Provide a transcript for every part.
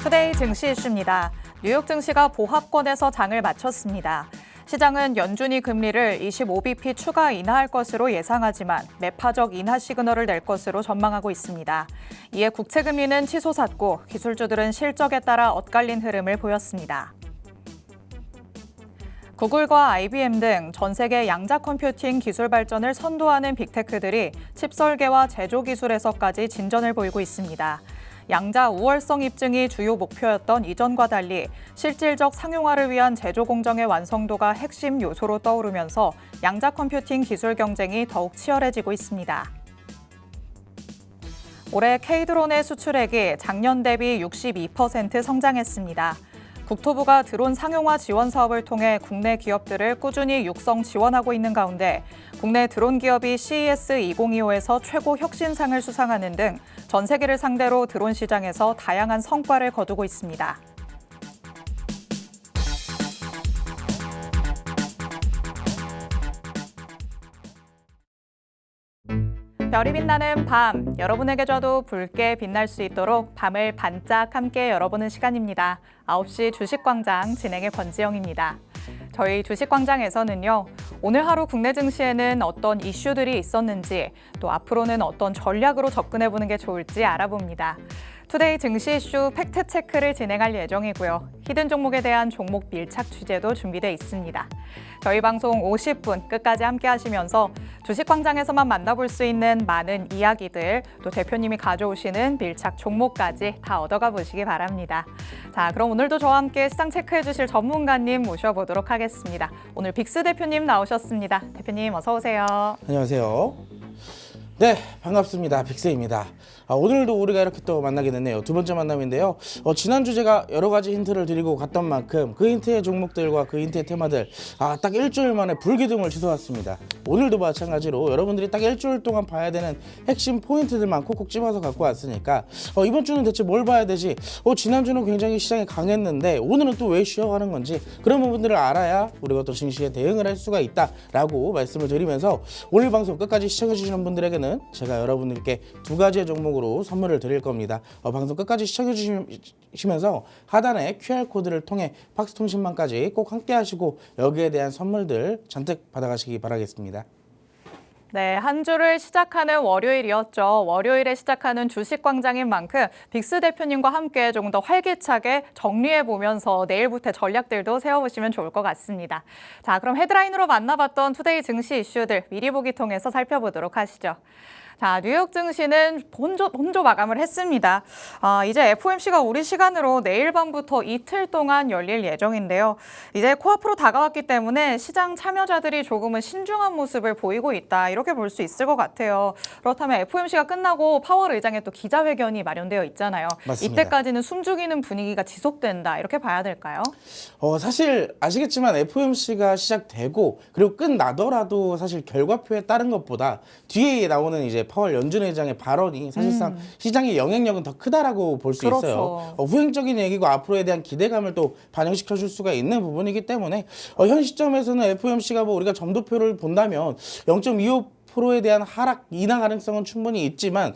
투데이 증시 이슈입니다. 뉴욕 증시가 보합권에서 장을 마쳤습니다. 시장은 연준이 금리를 25bp 추가 인하할 것으로 예상하지만 매파적 인하 시그널을 낼 것으로 전망하고 있습니다. 이에 국채 금리는 치솟았고 기술주들은 실적에 따라 엇갈린 흐름을 보였습니다. 구글과 IBM 등 전 세계 양자 컴퓨팅 기술 발전을 선도하는 빅테크들이 칩 설계와 제조 기술에서까지 진전을 보이고 있습니다. 양자 우월성 입증이 주요 목표였던 이전과 달리 실질적 상용화를 위한 제조 공정의 완성도가 핵심 요소로 떠오르면서 양자 컴퓨팅 기술 경쟁이 더욱 치열해지고 있습니다. 올해 K드론의 수출액이 작년 대비 62% 성장했습니다. 국토부가 드론 상용화 지원 사업을 통해 국내 기업들을 꾸준히 육성 지원하고 있는 가운데 국내 드론 기업이 CES 2025에서 최고 혁신상을 수상하는 등 전 세계를 상대로 드론 시장에서 다양한 성과를 거두고 있습니다. 별이 빛나는 밤, 여러분에게 줘도 붉게 빛날 수 있도록 밤을 반짝 함께 열어보는 시간입니다. 9시 주식광장 진행의 권지영입니다. 저희 주식광장에서는요, 오늘 하루 국내 증시에는 어떤 이슈들이 있었는지, 또 앞으로는 어떤 전략으로 접근해보는 게 좋을지 알아봅니다. 투데이 증시 이슈 팩트체크를 진행할 예정이고요. 히든 종목에 대한 종목 밀착 취재도 준비되어 있습니다. 저희 방송 50분 끝까지 함께 하시면서 주식광장에서만 만나볼 수 있는 많은 이야기들, 또 대표님이 가져오시는 밀착 종목까지 다 얻어가 보시기 바랍니다. 자, 그럼 오늘도 저와 함께 시장 체크해 주실 전문가님 모셔보도록 하겠습니다. 오늘 빅스 대표님 나오셨습니다. 대표님 어서 오세요. 안녕하세요. 네, 반갑습니다. 빅스입니다. 오늘도 우리가 이렇게 또 만나게 됐네요. 두 번째 만남인데요. 지난주 제가 여러 가지 힌트를 드리고 갔던 만큼 그 힌트의 종목들과 그 힌트의 테마들 딱 일주일 만에 불기둥을 치솟았습니다. 오늘도 마찬가지로 여러분들이 딱 일주일 동안 봐야 되는 핵심 포인트들만 콕콕 집어서 갖고 왔으니까 이번 주는 대체 뭘 봐야 되지? 지난주는 굉장히 시장이 강했는데 오늘은 또 왜 쉬어가는 건지 그런 부분들을 알아야 우리가 또 증시에 대응을 할 수가 있다라고 말씀을 드리면서 오늘 방송 끝까지 시청해주시는 분들에게는 제가 여러분들께 두 가지의 종목으로 선물을 드릴 겁니다. 방송 끝까지 시청해 주시면서 하단에 QR코드를 통해 팍스통신망까지 꼭 함께 하시고 여기에 대한 선물들 잔뜩 받아가시기 바라겠습니다. 네, 한 주를 시작하는 월요일이었죠. 월요일에 시작하는 주식광장인 만큼 빅스 대표님과 함께 조금 더 활기차게 정리해보면서 내일부터 전략들도 세워보시면 좋을 것 같습니다. 자, 그럼 헤드라인으로 만나봤던 투데이 증시 이슈들 미리 보기 통해서 살펴보도록 하시죠. 자, 뉴욕 증시는 본조 마감을 했습니다. 이제 FOMC가 우리 시간으로 내일 밤부터 이틀 동안 열릴 예정인데요. 이제 코앞으로 다가왔기 때문에 시장 참여자들이 조금은 신중한 모습을 보이고 있다. 이렇게 볼 수 있을 것 같아요. 그렇다면 FOMC가 끝나고 파월 의장의 또 기자회견이 마련되어 있잖아요. 맞습니다. 이때까지는 숨죽이는 분위기가 지속된다. 이렇게 봐야 될까요? 사실 아시겠지만 FOMC가 시작되고 그리고 끝나더라도 사실 결과표에 따른 것보다 뒤에 나오는 이제 파월 연준 의장의 발언이 사실상 시장의 영향력은 더 크다라고 볼 수 그렇죠. 있어요. 후행적인 얘기고 앞으로에 대한 기대감을 또 반영시켜 줄 수가 있는 부분이기 때문에 현 시점에서는 FOMC가 우리가 점도표를 본다면 0.25%에 대한 하락 인하 가능성은 충분히 있지만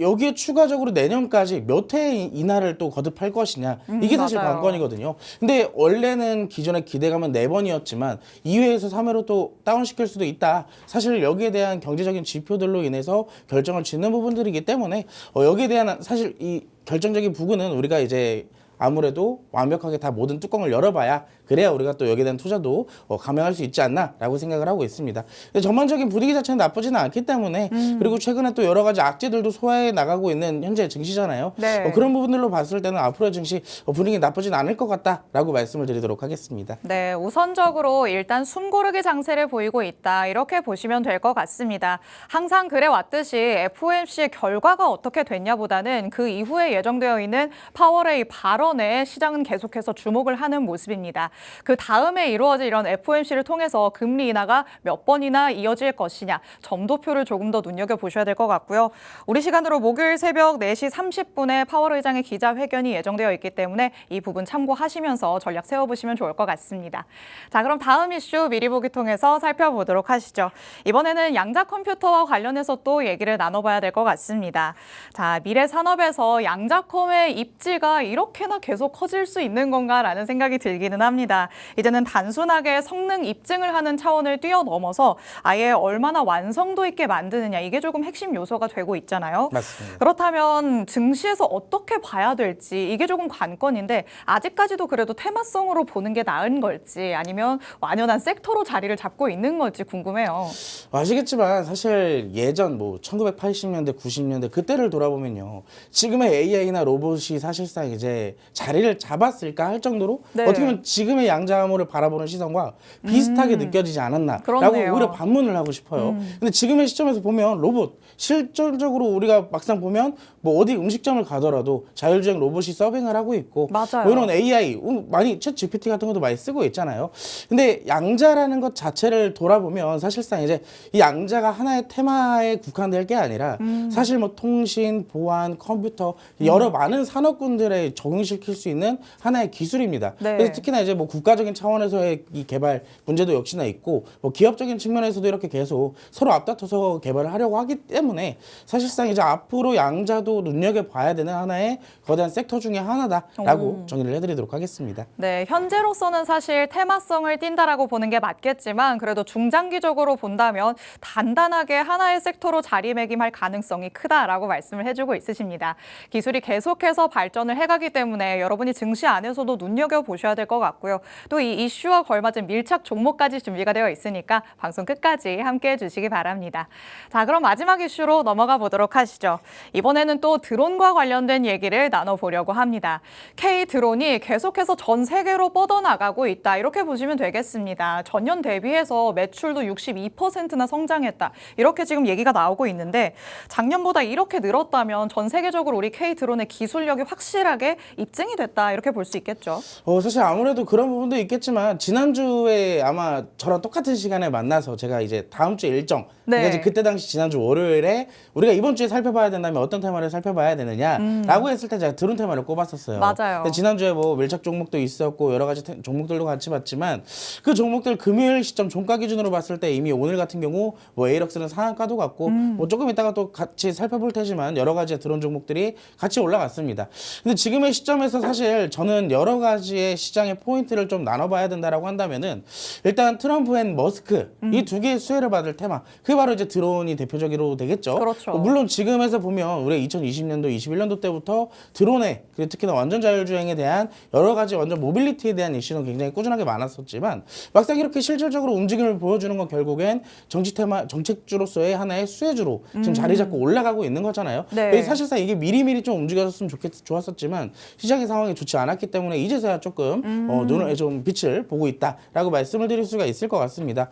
여기에 추가적으로 내년까지 몇 회 인하를 또 거듭할 것이냐 이게 사실 맞아요. 관건이거든요. 근데 원래는 기존의 기대감은 4번이었지만 2회에서 3회로 또 다운시킬 수도 있다. 사실 여기에 대한 경제적인 지표들로 인해서 결정을 짓는 부분들이기 때문에 여기에 대한 사실 이 결정적인 부분은 우리가 이제 아무래도 완벽하게 다 모든 뚜껑을 열어봐야 그래야 우리가 또 여기에 대한 투자도 감행할 수 있지 않나라고 생각을 하고 있습니다. 근데 전반적인 분위기 자체는 나쁘지는 않기 때문에 그리고 최근에 또 여러 가지 악재들도 소화해 나가고 있는 현재 증시잖아요. 네. 그런 부분들로 봤을 때는 앞으로의 증시 분위기 나쁘진 않을 것 같다라고 말씀을 드리도록 하겠습니다. 네, 우선적으로 일단 숨고르기 장세를 보이고 있다. 이렇게 보시면 될 것 같습니다. 항상 그래왔듯이 FOMC 결과가 어떻게 됐냐보다는 그 이후에 예정되어 있는 파월의 발언에 시장은 계속해서 주목을 하는 모습입니다. 그 다음에 이루어질 이런 FOMC를 통해서 금리 인하가 몇 번이나 이어질 것이냐, 점도표를 조금 더 눈여겨보셔야 될 것 같고요. 우리 시간으로 목요일 새벽 4시 30분에 파월 의장의 기자회견이 예정되어 있기 때문에 이 부분 참고하시면서 전략 세워보시면 좋을 것 같습니다. 자, 그럼 다음 이슈 미리 보기 통해서 살펴보도록 하시죠. 이번에는 양자 컴퓨터와 관련해서 또 얘기를 나눠봐야 될 것 같습니다. 자, 미래 산업에서 양자컴의 입지가 이렇게나 계속 커질 수 있는 건가라는 생각이 들기는 합니다. 이제는 단순하게 성능 입증을 하는 차원을 뛰어넘어서 아예 얼마나 완성도 있게 만드느냐, 이게 조금 핵심 요소가 되고 있잖아요. 맞습니다. 그렇다면 증시에서 어떻게 봐야 될지 이게 조금 관건인데, 아직까지도 그래도 테마성으로 보는 게 나은 걸지 아니면 완연한 섹터로 자리를 잡고 있는 걸지 궁금해요. 아시겠지만 사실 예전 뭐 1980년대, 90년대 그때를 돌아보면요. 지금의 AI나 로봇이 사실상 이제 자리를 잡았을까 할 정도로 네. 어떻게 보면 지금의 양자암호를 바라보는 시선과 비슷하게 느껴지지 않았나라고 그렇네요. 오히려 반문을 하고 싶어요. 근데 지금의 시점에서 보면 로봇 실질적으로 우리가 막상 보면 뭐 어디 음식점을 가더라도 자율주행 로봇이 서빙을 하고 있고 맞아요. 뭐 이런 AI 많이 챗 GPT 같은 것도 많이 쓰고 있잖아요. 근데 양자라는 것 자체를 돌아보면 사실상 이제 이 양자가 하나의 테마에 국한될 게 아니라 사실 뭐 통신, 보안, 컴퓨터 여러 많은 산업군들에 적용시킬 수 있는 하나의 기술입니다. 네. 그래서 특히나 이제 뭐 국가적인 차원에서의 이 개발 문제도 역시나 있고 뭐 기업적인 측면에서도 이렇게 계속 서로 앞다퉈서 개발을 하려고 하기 때문에 사실상 이제 앞으로 양자도 눈여겨봐야 되는 하나의 거대한 섹터 중에 하나다라고 정리를 해드리도록 하겠습니다. 네, 현재로서는 사실 테마성을 띈다라고 보는 게 맞겠지만 그래도 중장기적으로 본다면 단단하게 하나의 섹터로 자리매김할 가능성이 크다라고 말씀을 해주고 있으십니다. 기술이 계속해서 발전을 해가기 때문에 여러분이 증시 안에서도 눈여겨보셔야 될 것 같고요. 또 이 이슈와 걸맞은 밀착 종목까지 준비가 되어 있으니까 방송 끝까지 함께해 주시기 바랍니다. 자, 그럼 마지막 이슈로 넘어가 보도록 하시죠. 이번에는 또 드론과 관련된 얘기를 나눠보려고 합니다. K 드론이 계속해서 전 세계로 뻗어나가고 있다, 이렇게 보시면 되겠습니다. 전년 대비해서 매출도 62%나 성장했다, 이렇게 지금 얘기가 나오고 있는데, 작년보다 이렇게 늘었다면 전 세계적으로 우리 K 드론의 기술력이 확실하게 입증이 됐다, 이렇게 볼 수 있겠죠. 사실 아무래도 그런 부분도 있겠지만 지난주에 아마 저랑 똑같은 시간에 만나서 제가 이제 다음 주 일정 그러니까 이제 그때 당시 지난주 월요일에 우리가 이번 주에 살펴봐야 된다면 어떤 테마를 살펴봐야 되느냐라고 했을 때 제가 드론 테마를 꼽았었어요. 맞아요. 근데 지난주에 뭐 밀착 종목도 있었고 여러 가지 종목들도 같이 봤지만 그 종목들 금요일 시점 종가 기준으로 봤을 때 이미 오늘 같은 경우 뭐 에이럭스는 상한가도 갔고 뭐 조금 이따가 또 같이 살펴볼 테지만 여러 가지 드론 종목들이 같이 올라갔습니다. 근데 지금의 시점에서 사실 저는 여러 가지의 시장의 포인트를 좀 나눠봐야 된다라고 한다면은 일단 트럼프 앤 머스크 이 두 개의 수혜를 받을 테마, 그게 바로 이제 드론이 대표적으로 되겠죠. 그렇죠. 물론 지금에서 보면 우리 2020년도, 21년도 때부터 드론에 그리고 특히나 완전 자율주행에 대한 여러 가지 완전 모빌리티에 대한 이슈는 굉장히 꾸준하게 많았었지만 막상 이렇게 실질적으로 움직임을 보여주는 건 결국엔 정치 테마, 정책주로서의 하나의 수혜주로 지금 자리 잡고 올라가고 있는 거잖아요. 네. 사실상 이게 미리미리 좀 움직여졌으면 좋았었지만 시장의 상황이 좋지 않았기 때문에 이제서야 조금 눈을 좀 빛을 보고 있다라고 말씀을 드릴 수가 있을 것 같습니다.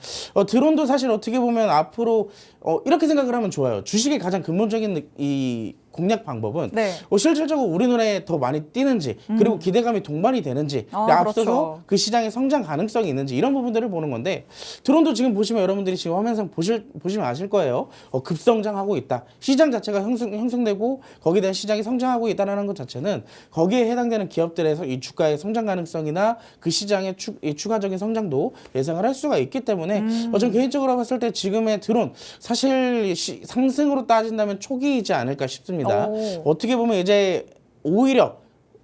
드론도 사실 어떻게 보면 앞으로 이렇게 생각을 하면 좋아요. 주식의 가장 근본적인 이 공략 방법은 네. 실질적으로 우리 눈에 더 많이 띄는지 그리고 기대감이 동반이 되는지 앞서서 그렇죠. 그 시장의 성장 가능성이 있는지 이런 부분들을 보는 건데, 드론도 지금 보시면 여러분들이 지금 화면상 보시면 아실 거예요. 급성장하고 있다. 시장 자체가 형성되고 거기에 대한 시장이 성장하고 있다는 것 자체는 거기에 해당되는 기업들에서 이 주가의 성장 가능성이나 그 시장의 추가적인 성장도 예상을 할 수가 있기 때문에 전 개인적으로 봤을 때 지금의 드론 사실 상승으로 따진다면 초기이지 않을까 싶습니다. 어떻게 보면 이제 오히려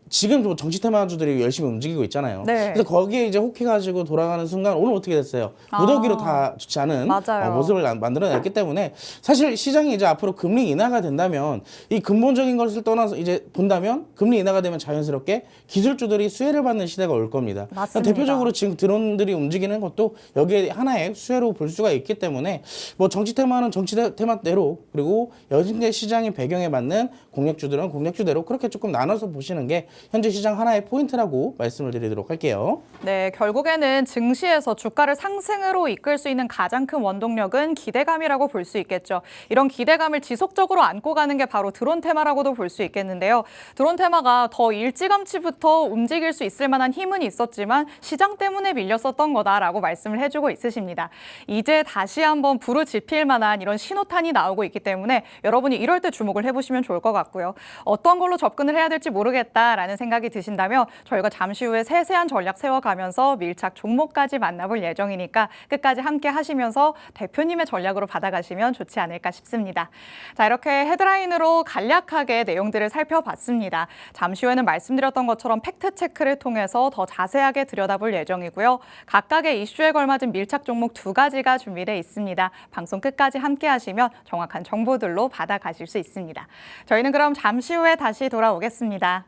지금 좀 정치 테마주들이 열심히 움직이고 있잖아요. 네. 그래서 거기에 이제 혹해가지고 돌아가는 순간 오늘 어떻게 됐어요? 무더기로 다 좋지 않은 모습을 만들어냈기 때문에 사실 시장이 이제 앞으로 금리 인하가 된다면 이 근본적인 것을 떠나서 이제 본다면 금리 인하가 되면 자연스럽게 기술주들이 수혜를 받는 시대가 올 겁니다. 맞습니다. 대표적으로 지금 드론들이 움직이는 것도 여기에 하나의 수혜로 볼 수가 있기 때문에 뭐 정치 테마는 정치 테마대로 그리고 현재 시장의 배경에 맞는 공략주들은 공략주대로 그렇게 조금 나눠서 보시는 게 현재 시장 하나의 포인트라고 말씀을 드리도록 할게요. 네, 결국에는 증시에서 주가를 상승으로 이끌 수 있는 가장 큰 원동력은 기대감이라고 볼 수 있겠죠. 이런 기대감을 지속적으로 안고 가는 게 바로 드론 테마라고도 볼 수 있겠는데요. 드론 테마가 더 일찌감치부터 움직일 수 있을 만한 힘은 있었지만 시장 때문에 밀렸었던 거다라고 말씀을 해주고 있으십니다. 이제 다시 한번 부르짖힐 만한 이런 신호탄이 나오고 있기 때문에 여러분이 이럴 때 주목을 해보시면 좋을 것 같고요. 어떤 걸로 접근을 해야 될지 모르겠다라는 생각이 드신다면 저희가 잠시 후에 세세한 전략 세워가면서 밀착 종목까지 만나볼 예정이니까 끝까지 함께 하시면서 대표님의 전략으로 받아가시면 좋지 않을까 싶습니다. 자, 이렇게 헤드라인으로 간략하게 내용들을 살펴봤습니다. 잠시 후에는 말씀드렸던 것처럼 팩트체크를 통해서 더 자세하게 들여다볼 예정이고요. 각각의 이슈에 걸맞은 밀착 종목 2가지가 준비되어 있습니다. 방송 끝까지 함께 하시면 정확한 정보들로 받아가실 수 있습니다. 저희는 그럼 잠시 후에 다시 돌아오겠습니다.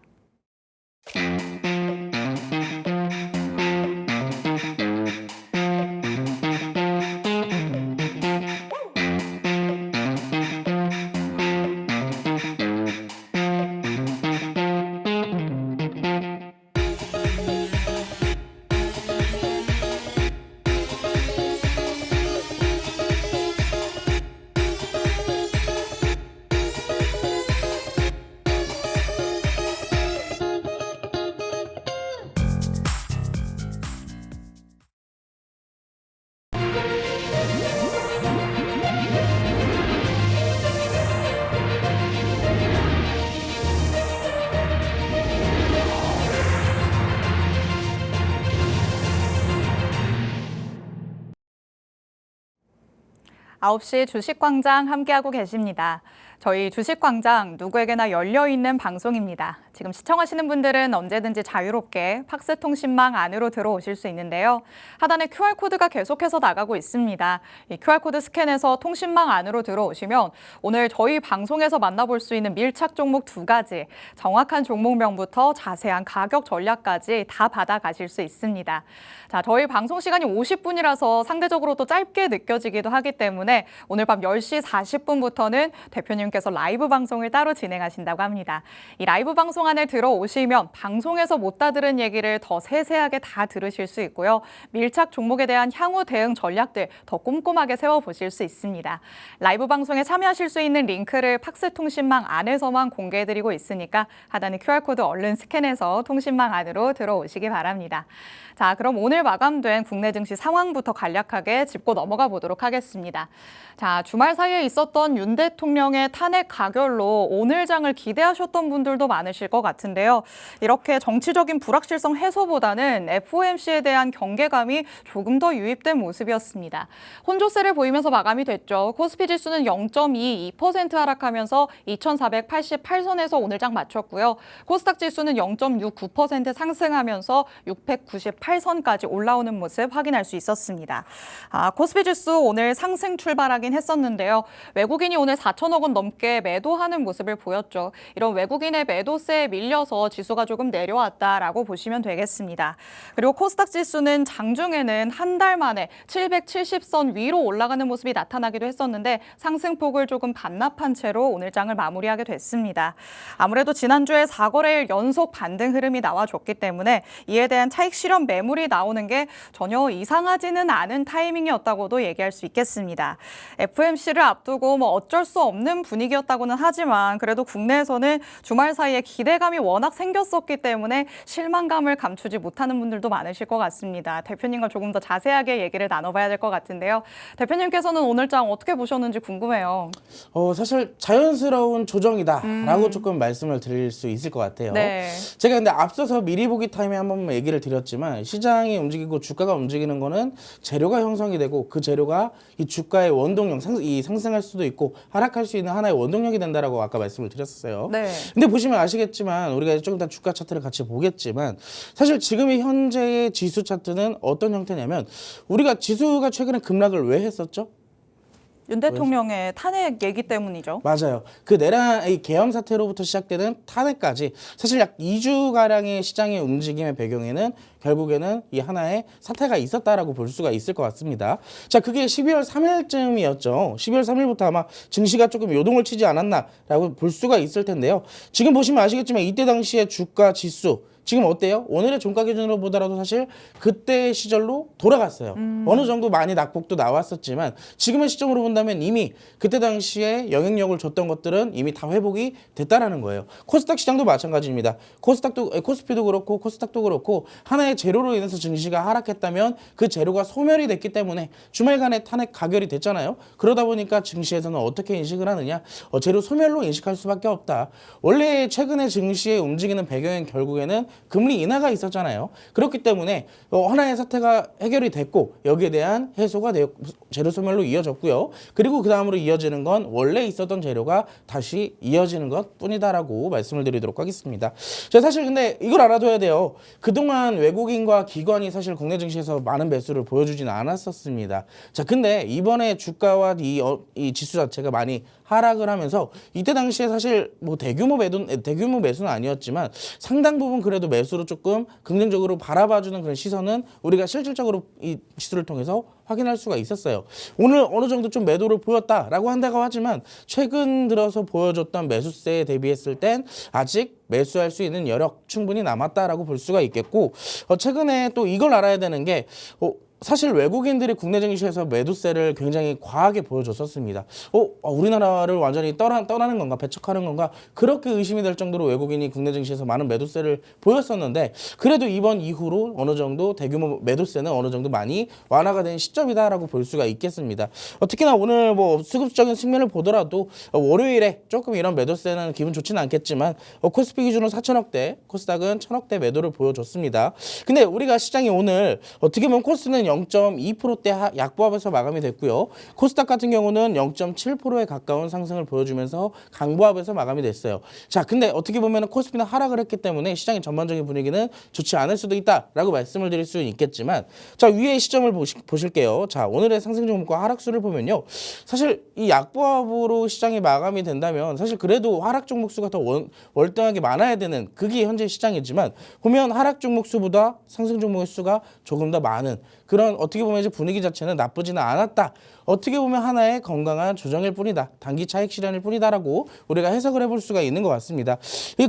아홉 시 주식광장 함께하고 계십니다. 저희 주식광장 누구에게나 열려있는 방송입니다. 지금 시청하시는 분들은 언제든지 자유롭게 팍스통신망 안으로 들어오실 수 있는데요. 하단에 QR코드가 계속해서 나가고 있습니다. 이 QR코드 스캔해서 통신망 안으로 들어오시면 오늘 저희 방송에서 만나볼 수 있는 밀착 종목 2가지, 정확한 종목명부터 자세한 가격 전략까지 다 받아가실 수 있습니다. 자, 저희 방송 시간이 50분이라서 상대적으로 또 짧게 느껴지기도 하기 때문에 오늘 밤 10시 40분부터는 대표님께서 라이브 방송을 따로 진행하신다고 합니다. 이 라이브 방송 안에 들어오시면 방송에서 못 다 들은 얘기를 더 세세하게 다 들으실 수 있고요. 밀착 종목에 대한 향후 대응 전략들 더 꼼꼼하게 세워보실 수 있습니다. 라이브 방송에 참여하실 수 있는 링크를 팍스통신망 안에서만 공개해드리고 있으니까 하단의 QR코드 얼른 스캔해서 통신망 안으로 들어오시기 바랍니다. 자, 그럼 오늘 마감된 국내 증시 상황부터 간략하게 짚고 넘어가 보도록 하겠습니다. 자, 주말 사이에 있었던 윤 대통령의 탄핵 가결로 오늘 장을 기대하셨던 분들도 많으실 것 같은데요. 이렇게 정치적인 불확실성 해소보다는 FOMC에 대한 경계감이 조금 더 유입된 모습이었습니다. 혼조세를 보이면서 마감이 됐죠. 코스피 지수는 0.22% 하락하면서 2,488선에서 오늘 장 마쳤고요. 코스닥 지수는 0.69% 상승하면서 698선까지 올라오는 모습 확인할 수 있었습니다. 코스피 지수 오늘 상승 출발하긴 했었는데요. 외국인이 오늘 4천억 원 넘게 매도하는 모습을 보였죠. 이런 외국인의 매도세에 밀려서 지수가 조금 내려왔다라고 보시면 되겠습니다. 그리고 코스닥 지수는 장중에는 한 달 만에 770선 위로 올라가는 모습이 나타나기도 했었는데 상승폭을 조금 반납한 채로 오늘 장을 마무리하게 됐습니다. 아무래도 지난주에 4거래일 연속 반등 흐름이 나와줬기 때문에 이에 대한 차익 실현 매물이 나오는 게 전혀 이상하지는 않은 타이밍이었다고도 얘기할 수 있겠습니다. FOMC를 앞두고 어쩔 수 없는 분위기였다고는 하지만 그래도 국내에서는 주말 사이에 기대감이 워낙 생겼었기 때문에 실망감을 감추지 못하는 분들도 많으실 것 같습니다. 대표님과 조금 더 자세하게 얘기를 나눠봐야 될 것 같은데요. 대표님께서는 오늘 장 어떻게 보셨는지 궁금해요. 사실 자연스러운 조정이다라고 조금 말씀을 드릴 수 있을 것 같아요. 네. 제가 근데 앞서서 미리 보기 타임에 한번 얘기를 드렸지만 시장이 움직이고 주가가 움직이는 거는 재료가 형성이 되고 그 재료가 이 주가의 원동력, 상승할 수도 있고 하락할 수 있는 하나의 원동력이 된다라고 아까 말씀을 드렸었어요. 네. 근데 보시면 아시겠지만 우리가 조금 더 주가 차트를 같이 보겠지만 사실 지금의 현재의 지수 차트는 어떤 형태냐면 우리가 지수가 최근에 급락을 왜 했었죠? 윤 대통령의 탄핵 얘기 때문이죠. 맞아요. 그 내란 이 계엄 사태로부터 시작되는 탄핵까지 사실 약 2주가량의 시장의 움직임의 배경에는 결국에는 이 하나의 사태가 있었다라고 볼 수가 있을 것 같습니다. 자, 그게 12월 3일쯤이었죠. 12월 3일부터 아마 증시가 조금 요동을 치지 않았나라고 볼 수가 있을 텐데요. 지금 보시면 아시겠지만 이때 당시에 주가 지수 지금 어때요? 오늘의 종가 기준으로 보더라도 사실 그때 시절로 돌아갔어요. 어느 정도 많이 낙폭도 나왔었지만 지금의 시점으로 본다면 이미 그때 당시에 영향력을 줬던 것들은 이미 다 회복이 됐다라는 거예요. 코스닥 시장도 마찬가지입니다. 코스피도 그렇고 코스닥도 그렇고 하나의 재료로 인해서 증시가 하락했다면 그 재료가 소멸이 됐기 때문에 주말간에 탄핵 가결이 됐잖아요. 그러다 보니까 증시에서는 어떻게 인식을 하느냐? 재료 소멸로 인식할 수밖에 없다. 원래 최근에 증시에 움직이는 배경은 결국에는 금리 인하가 있었잖아요. 그렇기 때문에 하나의 사태가 해결이 됐고 여기에 대한 해소가 재료 소멸로 이어졌고요. 그리고 그 다음으로 이어지는 건 원래 있었던 재료가 다시 이어지는 것 뿐이다라고 말씀을 드리도록 하겠습니다. 자, 사실 근데 이걸 알아둬야 돼요. 그동안 외국인과 기관이 사실 국내 증시에서 많은 매수를 보여주지는 않았었습니다. 자, 근데 이번에 주가와 이 지수 자체가 많이 하락을 하면서 이때 당시에 사실 뭐 대규모 매수는 아니었지만 상당 부분 그래도 매수로 조금 긍정적으로 바라봐주는 그런 시선은 우리가 실질적으로 이 지수를 통해서 확인할 수가 있었어요. 오늘 어느 정도 좀 매도를 보였다라고 한다고 하지만 최근 들어서 보여줬던 매수세에 대비했을 땐 아직 매수할 수 있는 여력 충분히 남았다라고 볼 수가 있겠고 최근에 또 이걸 알아야 되는 게 사실 외국인들이 국내 증시에서 매도세를 굉장히 과하게 보여줬었습니다. 우리나라를 완전히 떠나는 건가, 배척하는 건가, 그렇게 의심이 될 정도로 외국인이 국내 증시에서 많은 매도세를 보였었는데 그래도 이번 이후로 어느 정도 대규모 매도세는 어느 정도 많이 완화가 된 시점이다라고 볼 수가 있겠습니다. 특히나 오늘 뭐 수급적인 측면을 보더라도 월요일에 조금 이런 매도세는 기분 좋지는 않겠지만 코스피 기준으로 4천억대, 코스닥은 1,000억대 매도를 보여줬습니다. 근데 우리가 시장이 오늘 어떻게 보면 코스는 0.2%대 약보합에서 마감이 됐고요. 코스닥 같은 경우는 0.7%에 가까운 상승을 보여주면서 강보합에서 마감이 됐어요. 자, 근데 어떻게 보면 코스피는 하락을 했기 때문에 시장의 전반적인 분위기는 좋지 않을 수도 있다라고 말씀을 드릴 수는 있겠지만 자, 위의 시점을 보실게요. 자, 오늘의 상승 종목과 하락수를 보면요. 사실 이 약보합으로 시장이 마감이 된다면 사실 그래도 하락 종목 수가 더 월등하게 많아야 되는 그게 현재 시장이지만 보면 하락 종목 수보다 상승 종목의 수가 조금 더 많은 그런 어떻게 보면 이제 분위기 자체는 나쁘지는 않았다. 어떻게 보면 하나의 건강한 조정일 뿐이다. 단기 차익 실현일 뿐이다라고 우리가 해석을 해볼 수가 있는 것 같습니다.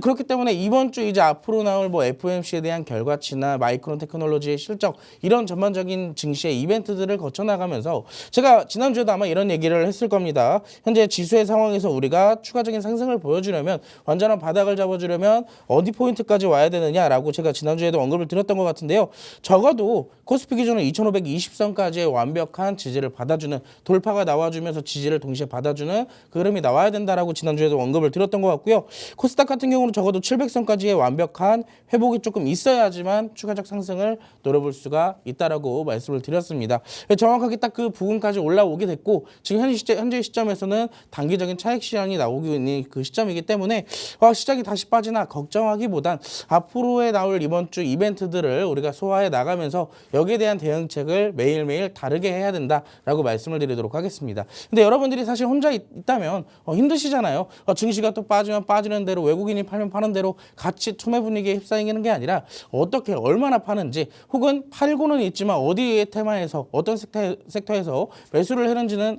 그렇기 때문에 이번 주 이제 앞으로 나올 뭐 FOMC에 대한 결과치나 마이크론 테크놀로지의 실적 이런 전반적인 증시의 이벤트들을 거쳐 나가면서 제가 지난주에도 아마 이런 얘기를 했을 겁니다. 현재 지수의 상황에서 우리가 추가적인 상승을 보여주려면 완전한 바닥을 잡아주려면 어디 포인트까지 와야 되느냐라고 제가 지난주에도 언급을 드렸던 것 같은데요. 적어도 코스피 기준으로 2520선까지의 완벽한 지지를 받아주는 돌파가 나와주면서 지지를 동시에 받아주는 그 흐름이 나와야 된다라고 지난주에도 언급을 드렸던 것 같고요. 코스닥 같은 경우는 적어도 700선까지의 완벽한 회복이 조금 있어야지만 추가적 상승을 노려볼 수가 있다라고 말씀을 드렸습니다. 정확하게 딱 그 부분까지 올라오게 됐고 지금 현재 시점에서는 단기적인 차익 실현이 나오고 있는 그 시점이기 때문에 시장이 다시 빠지나 걱정하기보단 앞으로에 나올 이번 주 이벤트들을 우리가 소화해 나가면서 여기에 대한 대응책을 매일매일 다르게 해야 된다라고 말씀을 드리도록 하겠습니다. 근데 여러분들이 사실 혼자 있다면 힘드시잖아요. 증시가 또 빠지면 빠지는 대로 외국인이 팔면 파는 대로 같이 투매 분위기에 휩싸이는 게 아니라 어떻게 얼마나 파는지 혹은 팔고는 있지만 어디의 테마에서 어떤 섹터에서 매수를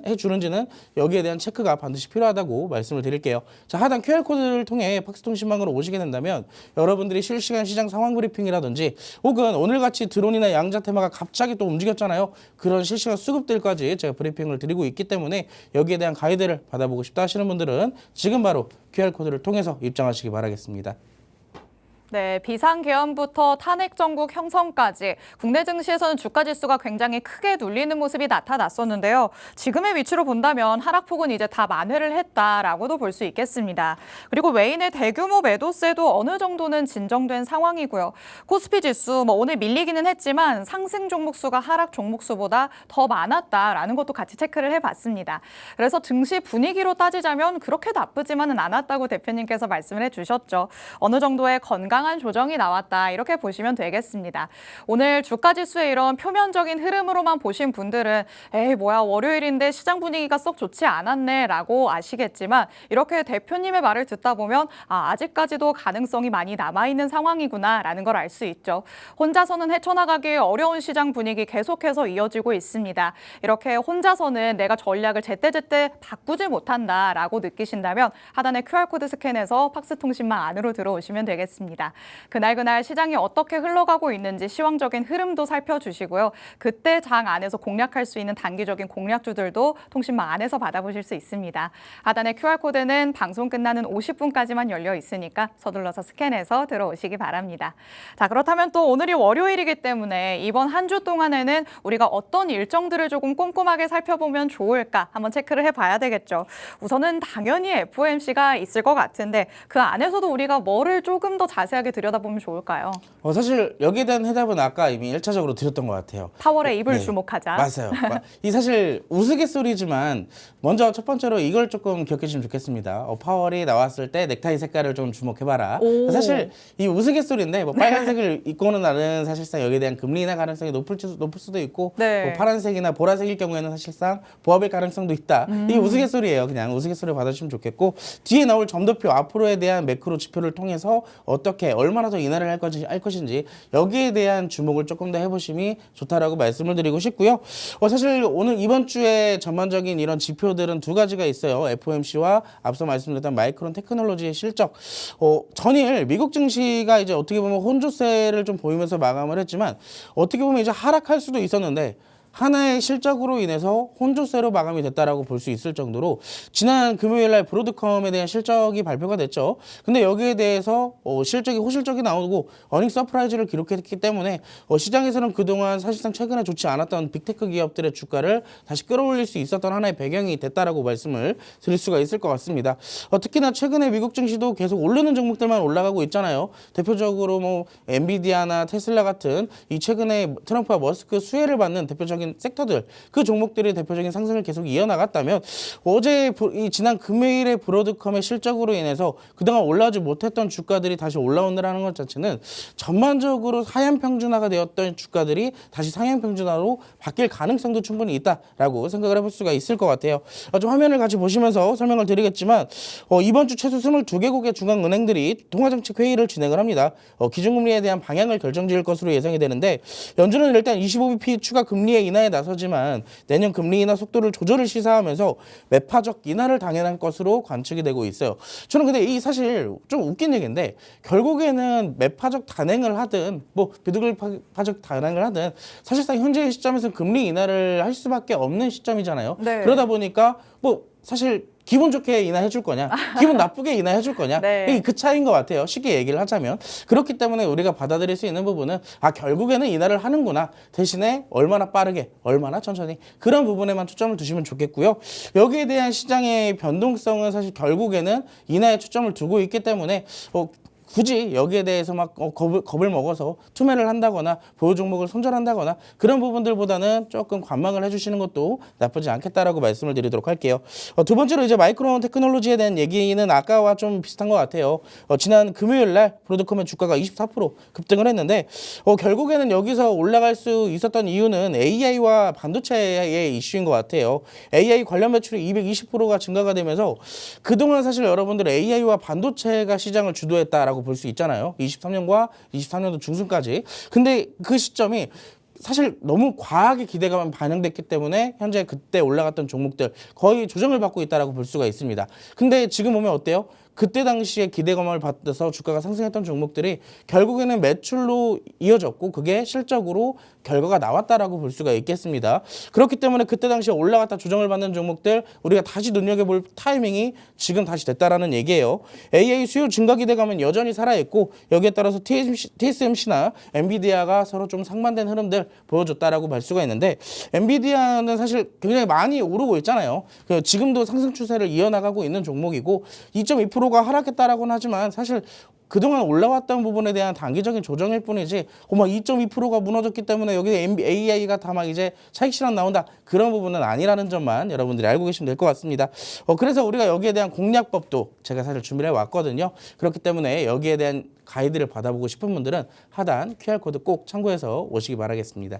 해주는지는 여기에 대한 체크가 반드시 필요하다고 말씀을 드릴게요. 자, 하단 QR코드를 통해 팍스통신망으로 오시게 된다면 여러분들이 실시간 시장 상황 브리핑이라든지 혹은 오늘같이 드론이나 양자 테마가 갑자기 또 움직였잖아요. 그런 실시간 수급들까지 제가 브리핑을 드리고 있기 때문에 여기에 대한 가이드를 받아보고 싶다 하시는 분들은 지금 바로 QR코드를 통해서 입장하시기 바라겠습니다. 네, 비상계엄부터 탄핵 정국 형성까지 국내 증시에서는 주가 지수가 굉장히 크게 눌리는 모습이 나타났었는데요. 지금의 위치로 본다면 하락폭은 이제 다 만회를 했다라고도 볼 수 있겠습니다. 그리고 외인의 대규모 매도세도 어느 정도는 진정된 상황이고요. 코스피 지수 오늘 밀리기는 했지만 상승 종목 수가 하락 종목 수보다 더 많았다라는 것도 같이 체크를 해봤습니다. 그래서 증시 분위기로 따지자면 그렇게 나쁘지만은 않았다고 대표님께서 말씀을 해주셨죠. 어느 정도의 건강 부당한 조정이 나왔다. 이렇게 보시면 되겠습니다. 오늘 주가지수의 이런 표면적인 흐름으로만 보신 분들은 에이 뭐야 월요일인데 시장 분위기가 썩 좋지 않았네 라고 아시겠지만 이렇게 대표님의 말을 듣다 보면 아직까지도 가능성이 많이 남아있는 상황이구나 라는 걸 알 수 있죠. 혼자서는 헤쳐나가기 어려운 시장 분위기 계속해서 이어지고 있습니다. 이렇게 혼자서는 내가 전략을 제때제때 바꾸지 못한다라고 느끼신다면 하단의 QR코드 스캔해서 팍스통신망 안으로 들어오시면 되겠습니다. 그날그날 시장이 어떻게 흘러가고 있는지 시황적인 흐름도 살펴주시고요. 그때 장 안에서 공략할 수 있는 단기적인 공략주들도 통신망 안에서 받아보실 수 있습니다. 하단의 QR코드는 방송 끝나는 50분까지만 열려 있으니까 서둘러서 스캔해서 들어오시기 바랍니다. 자, 그렇다면 또 오늘이 월요일이기 때문에 이번 한 주 동안에는 우리가 어떤 일정들을 조금 꼼꼼하게 살펴보면 좋을까 한번 체크를 해봐야 되겠죠. 우선은 당연히 FOMC가 있을 것 같은데 그 안에서도 우리가 뭐를 조금 더 자세하게 들여다보면 좋을까요? 사실 여기에 대한 해답은 아까 이미 1차적으로 드렸던 것 같아요. 파월의 입을 네. 주목하자. 맞아요. 이 사실 우스갯소리지만 먼저 첫 번째로 이걸 조금 기억해 주시면 좋겠습니다. 파월이 나왔을 때 넥타이 색깔을 좀 주목해봐라. 오. 사실 이 우스갯소리인데 뭐 빨간색을 입고는 나는 사실상 여기에 대한 금리 인하 가능성이 높을 수도 있고 네. 뭐 파란색이나 보라색일 경우에는 사실상 보합일 가능성도 있다. 이게 우스갯소리예요. 그냥 우스갯소리 받아주시면 좋겠고 뒤에 나올 점도표 앞으로에 대한 매크로 지표를 통해서 어떻게 얼마나 더 인하를 할 것인지 여기에 대한 주목을 조금 더 해보심이 좋다라고 말씀을 드리고 싶고요. 사실 오늘 이번 주에 전반적인 이런 지표들은 두 가지가 있어요. FOMC와 앞서 말씀드렸던 마이크론 테크놀로지의 실적. 전일 미국 증시가 이제 어떻게 보면 혼조세를 좀 보이면서 마감을 했지만 어떻게 보면 이제 하락할 수도 있었는데 하나의 실적으로 인해서 혼조세로 마감이 됐다라고 볼 수 있을 정도로 지난 금요일 날 브로드컴에 대한 실적이 발표가 됐죠. 근데 여기에 대해서 실적이 호실적이 나오고 어닝 서프라이즈를 기록했기 때문에 시장에서는 그동안 사실상 최근에 좋지 않았던 빅테크 기업들의 주가를 다시 끌어올릴 수 있었던 하나의 배경이 됐다라고 말씀을 드릴 수가 있을 것 같습니다. 특히나 최근에 미국 증시도 계속 오르는 종목들만 올라가고 있잖아요. 대표적으로 뭐 엔비디아나 테슬라 같은 이 최근에 트럼프와 머스크 수혜를 받는 대표적인 섹터들 그 종목들이 대표적인 상승을 계속 이어나갔다면 어제 지난 금요일에 브로드컴의 실적으로 인해서 그동안 올라오지 못했던 주가들이 다시 올라온다는 것 자체는 전반적으로 하향 평준화가 되었던 주가들이 다시 상향 평준화로 바뀔 가능성도 충분히 있다라고 생각을 해볼 수가 있을 것 같아요. 좀 화면을 같이 보시면서 설명을 드리겠지만 이번 주 최소 22개국의 중앙은행들이 통화정책 회의를 진행을 합니다. 기준금리에 대한 방향을 결정지을 것으로 예상이 되는데 연준은 일단 25bp 추가 금리의 인하에 나서지만 내년 금리 인하 속도를 조절을 시사하면서 매파적 인하를 당연한 것으로 관측이 되고 있어요. 저는 근데 이 사실 좀 웃긴 얘기인데 결국에는 매파적 단행을 하든 뭐 비둘기파적 단행을 하든 사실상 현재 시점에서는 금리 인하를 할 수밖에 없는 시점이잖아요. 네. 그러다 보니까 뭐 사실 기분 좋게 인하해 줄 거냐, 기분 나쁘게 인하해 줄 거냐, 네. 그 차이인 것 같아요. 쉽게 얘기를 하자면. 그렇기 때문에 우리가 받아들일 수 있는 부분은 결국에는 인하를 하는구나. 대신에 얼마나 빠르게, 얼마나 천천히 그런 부분에만 초점을 두시면 좋겠고요. 여기에 대한 시장의 변동성은 사실 결국에는 인하에 초점을 두고 있기 때문에 굳이 여기에 대해서 막 겁을 먹어서 투매를 한다거나 보유 종목을 손절한다거나 그런 부분들보다는 조금 관망을 해주시는 것도 나쁘지 않겠다라고 말씀을 드리도록 할게요. 두 번째로 이제 마이크론 테크놀로지에 대한 얘기는 아까와 좀 비슷한 것 같아요. 지난 금요일 날 브로드컴의 주가가 24% 급등을 했는데 결국에는 여기서 올라갈 수 있었던 이유는 AI와 반도체의 이슈인 것 같아요. AI 관련 매출이 220%가 증가가 되면서 그동안 사실 여러분들 AI와 반도체가 시장을 주도했다라고 볼 수 있잖아요. 23년과 23년도 중순까지. 근데 그 시점이 사실 너무 과하게 기대감만 반영됐기 때문에 현재 그때 올라갔던 종목들 거의 조정을 받고 있다라고 볼 수가 있습니다. 근데 지금 보면 어때요? 그때 당시에 기대감을 받아서 주가가 상승했던 종목들이 결국에는 매출로 이어졌고 그게 실적으로 결과가 나왔다라고 볼 수가 있겠습니다. 그렇기 때문에 그때 당시에 올라갔다 조정을 받는 종목들 우리가 다시 눈여겨볼 타이밍이 지금 다시 됐다라는 얘기예요. AI 수요 증가 기대감은 여전히 살아있고 여기에 따라서 TSMC나 엔비디아가 서로 좀 상반된 흐름들 보여줬다라고 볼 수가 있는데 엔비디아는 사실 굉장히 많이 오르고 있잖아요. 지금도 상승 추세를 이어나가고 있는 종목이고 2.2% 2%가 하락했다라고는 하지만 사실 그동안 올라왔던 부분에 대한 단기적인 조정일 뿐이지 2.2%가 무너졌기 때문에 여기 AI가 다 막 이제 차익 실현 나온다 그런 부분은 아니라는 점만 여러분들이 알고 계시면 될 것 같습니다. 그래서 우리가 여기에 대한 공략법도 제가 사실 준비를 해왔거든요. 그렇기 때문에 여기에 대한 가이드를 받아보고 싶은 분들은 하단 QR코드 꼭 참고해서 오시기 바라겠습니다.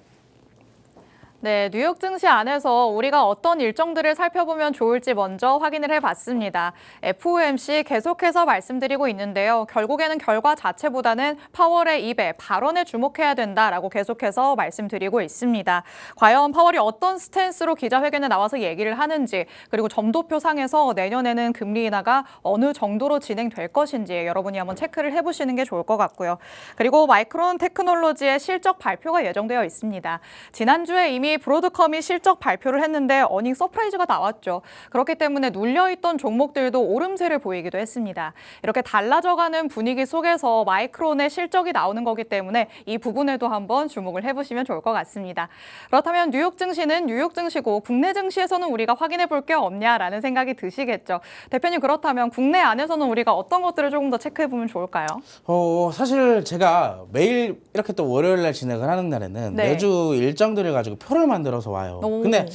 네, 뉴욕 증시 안에서 우리가 어떤 일정들을 살펴보면 좋을지 먼저 확인을 해봤습니다. FOMC 계속해서 말씀드리고 있는데요. 결국에는 결과 자체보다는 파월의 입에 발언에 주목해야 된다라고 계속해서 말씀드리고 있습니다. 과연 파월이 어떤 스탠스로 기자회견에 나와서 얘기를 하는지, 그리고 점도표 상에서 내년에는 금리 인하가 어느 정도로 진행될 것인지 여러분이 한번 체크를 해보시는 게 좋을 것 같고요. 그리고 마이크론 테크놀로지의 실적 발표가 예정되어 있습니다. 지난주에 이미 브로드컴이 실적 발표를 했는데 어닝 서프라이즈가 나왔죠. 그렇기 때문에 눌려있던 종목들도 오름세를 보이기도 했습니다. 이렇게 달라져가는 분위기 속에서 마이크론의 실적이 나오는 거기 때문에 이 부분에도 한번 주목을 해보시면 좋을 것 같습니다. 그렇다면 뉴욕 증시는 뉴욕 증시고 국내 증시에서는 우리가 확인해 볼 게 없냐라는 생각이 드시겠죠. 대표님, 그렇다면 국내 안에서는 우리가 어떤 것들을 조금 더 체크해 보면 좋을까요? 사실 제가 매일 이렇게 또 월요일 날 진행을 하는 날에는 네. 매주 일정들을 가지고 표를 만들어서 와요. 오. 근데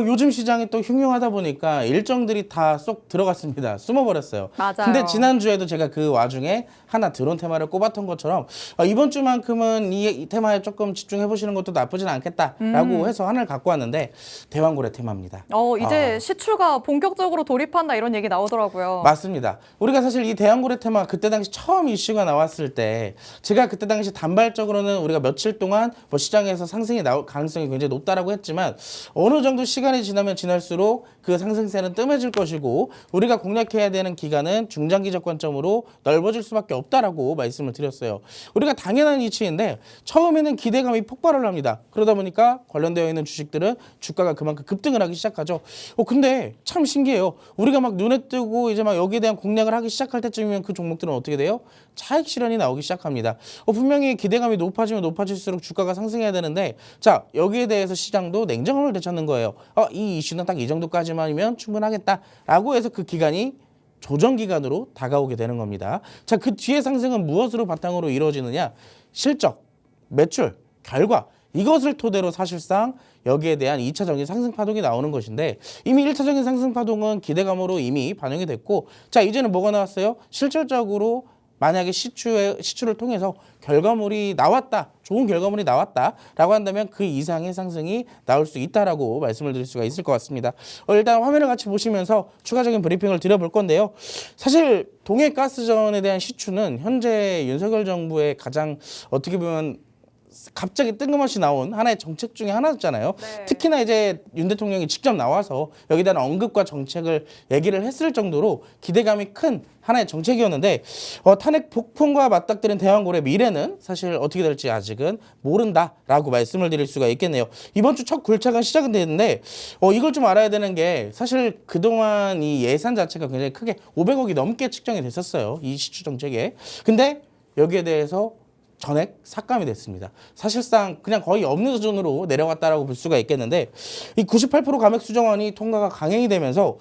요즘 시장이 또 흉흉하다 보니까 일정들이 다 쏙 들어갔습니다. 숨어버렸어요. 맞아요. 근데 지난주에도 제가 그 와중에 하나 드론 테마를 꼽았던 것처럼 이번 주만큼은 이 테마에 조금 집중해 보시는 것도 나쁘진 않겠다라고 해서 하나를 갖고 왔는데 대왕고래 테마입니다. 이제 시추가 본격적으로 돌입한다 이런 얘기 나오더라고요. 맞습니다. 우리가 사실 이 대왕고래 테마 그때 당시 처음 이슈가 나왔을 때 제가 그때 당시 단발적으로는 우리가 며칠 동안 시장에서 상승이 나올 가능성이 굉장히 높다라고 했지만 어느 정도 시간이 지나면 지날수록 그 상승세는 뜸해질 것이고 우리가 공략해야 되는 기간은 중장기적 관점으로 넓어질 수밖에 없다라고 말씀을 드렸어요. 우리가 당연한 이치인데 처음에는 기대감이 폭발을 합니다. 그러다 보니까 관련되어 있는 주식들은 주가가 그만큼 급등을 하기 시작하죠. 근데 참 신기해요. 우리가 막 눈에 뜨고 이제 막 여기에 대한 공략을 하기 시작할 때쯤이면 그 종목들은 어떻게 돼요? 차익 실현이 나오기 시작합니다. 분명히 기대감이 높아지면 높아질수록 주가가 상승해야 되는데 자, 여기에 대해서 시장도 냉정함을 되찾는 거예요. 이 이슈는 딱 이 정도까지만이면 충분하겠다라고 해서 그 기간이 조정 기간으로 다가오게 되는 겁니다. 자, 그 뒤에 상승은 무엇으로 바탕으로 이루어지느냐? 실적, 매출, 결과 이것을 토대로 사실상 여기에 대한 2차적인 상승 파동이 나오는 것인데 이미 1차적인 상승 파동은 기대감으로 이미 반영이 됐고 자, 이제는 뭐가 나왔어요? 실질적으로 만약에 시추를 통해서 결과물이 나왔다, 좋은 결과물이 나왔다라고 한다면 그 이상의 상승이 나올 수 있다라고 말씀을 드릴 수가 있을 것 같습니다. 일단 화면을 같이 보시면서 추가적인 브리핑을 드려볼 건데요. 사실 동해가스전에 대한 시추는 현재 윤석열 정부의 가장 어떻게 보면 갑자기 뜬금없이 나온 하나의 정책 중에 하나였잖아요. 네. 특히나 이제 윤 대통령이 직접 나와서 여기에 대한 언급과 정책을 얘기를 했을 정도로 기대감이 큰 하나의 정책이었는데 탄핵 폭풍과 맞닥뜨린 대왕고래 미래는 사실 어떻게 될지 아직은 모른다라고 말씀을 드릴 수가 있겠네요. 이번 주 첫 굴착은 시작은 됐는데 이걸 좀 알아야 되는 게 사실 그동안 이 예산 자체가 굉장히 크게 500억이 넘게 측정이 됐었어요. 이 시추 정책에. 근데 여기에 대해서 전액 삭감이 됐습니다. 사실상 그냥 거의 없는 수준으로 내려갔다라고 볼 수가 있겠는데 이 98% 감액 수정안이 통과가 강행이 되면서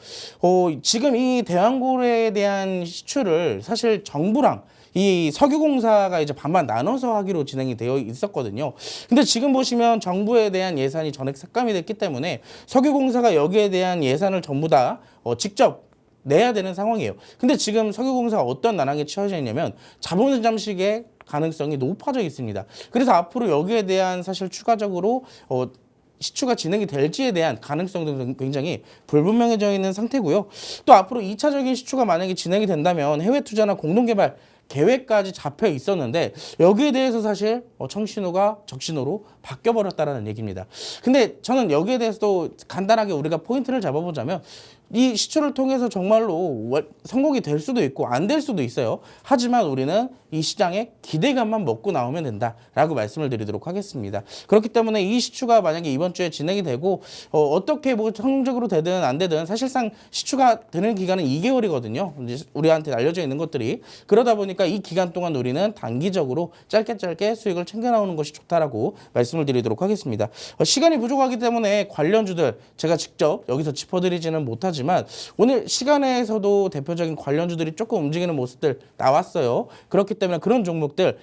지금 이 대왕고래에 대한 시추를 사실 정부랑 이 석유공사가 이제 반반 나눠서 하기로 진행이 되어 있었거든요. 근데 지금 보시면 정부에 대한 예산이 전액 삭감이 됐기 때문에 석유공사가 여기에 대한 예산을 전부 다 직접 내야 되는 상황이에요. 근데 지금 석유공사가 어떤 난항에 처해져 있냐면 자본 잠식의 가능성이 높아져 있습니다. 그래서 앞으로 여기에 대한 사실 추가적으로 시추가 진행이 될지에 대한 가능성도 굉장히 불분명해져 있는 상태고요. 또 앞으로 2차적인 시추가 만약에 진행이 된다면 해외 투자나 공동개발 계획까지 잡혀 있었는데 여기에 대해서 사실 청신호가 적신호로 바뀌어버렸다는 얘기입니다. 근데 저는 여기에 대해서도 간단하게 우리가 포인트를 잡아보자면 이 시추를 통해서 정말로 성공이 될 수도 있고 안 될 수도 있어요. 하지만 우리는 이 시장의 기대감만 먹고 나오면 된다라고 말씀을 드리도록 하겠습니다. 그렇기 때문에 이 시추가 만약에 이번 주에 진행이 되고 어떻게 성공적으로 되든 안 되든 사실상 시추가 되는 기간은 2개월이거든요. 이제 우리한테 알려져 있는 것들이. 그러다 보니까 이 기간 동안 우리는 단기적으로 짧게 수익을 챙겨 나오는 것이 좋다라고 말씀을 드리도록 하겠습니다. 시간이 부족하기 때문에 관련주들 제가 직접 여기서 짚어드리지는 못하지만 하지만 오늘 시간에서도 대표적인 관련주들이 조금 움직이는 모습들 나왔어요. 그렇기 때문에 그런 종목들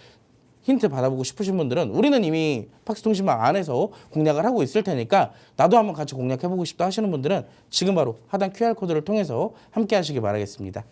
힌트 받아보고 싶으신 분들은 우리는 이미 팍스통신망 안에서 공략을 하고 있을 테니까 나도 한번 같이 공략해보고 싶다 하시는 분들은 지금 바로 하단 QR코드를 통해서 함께 하시기 바라겠습니다.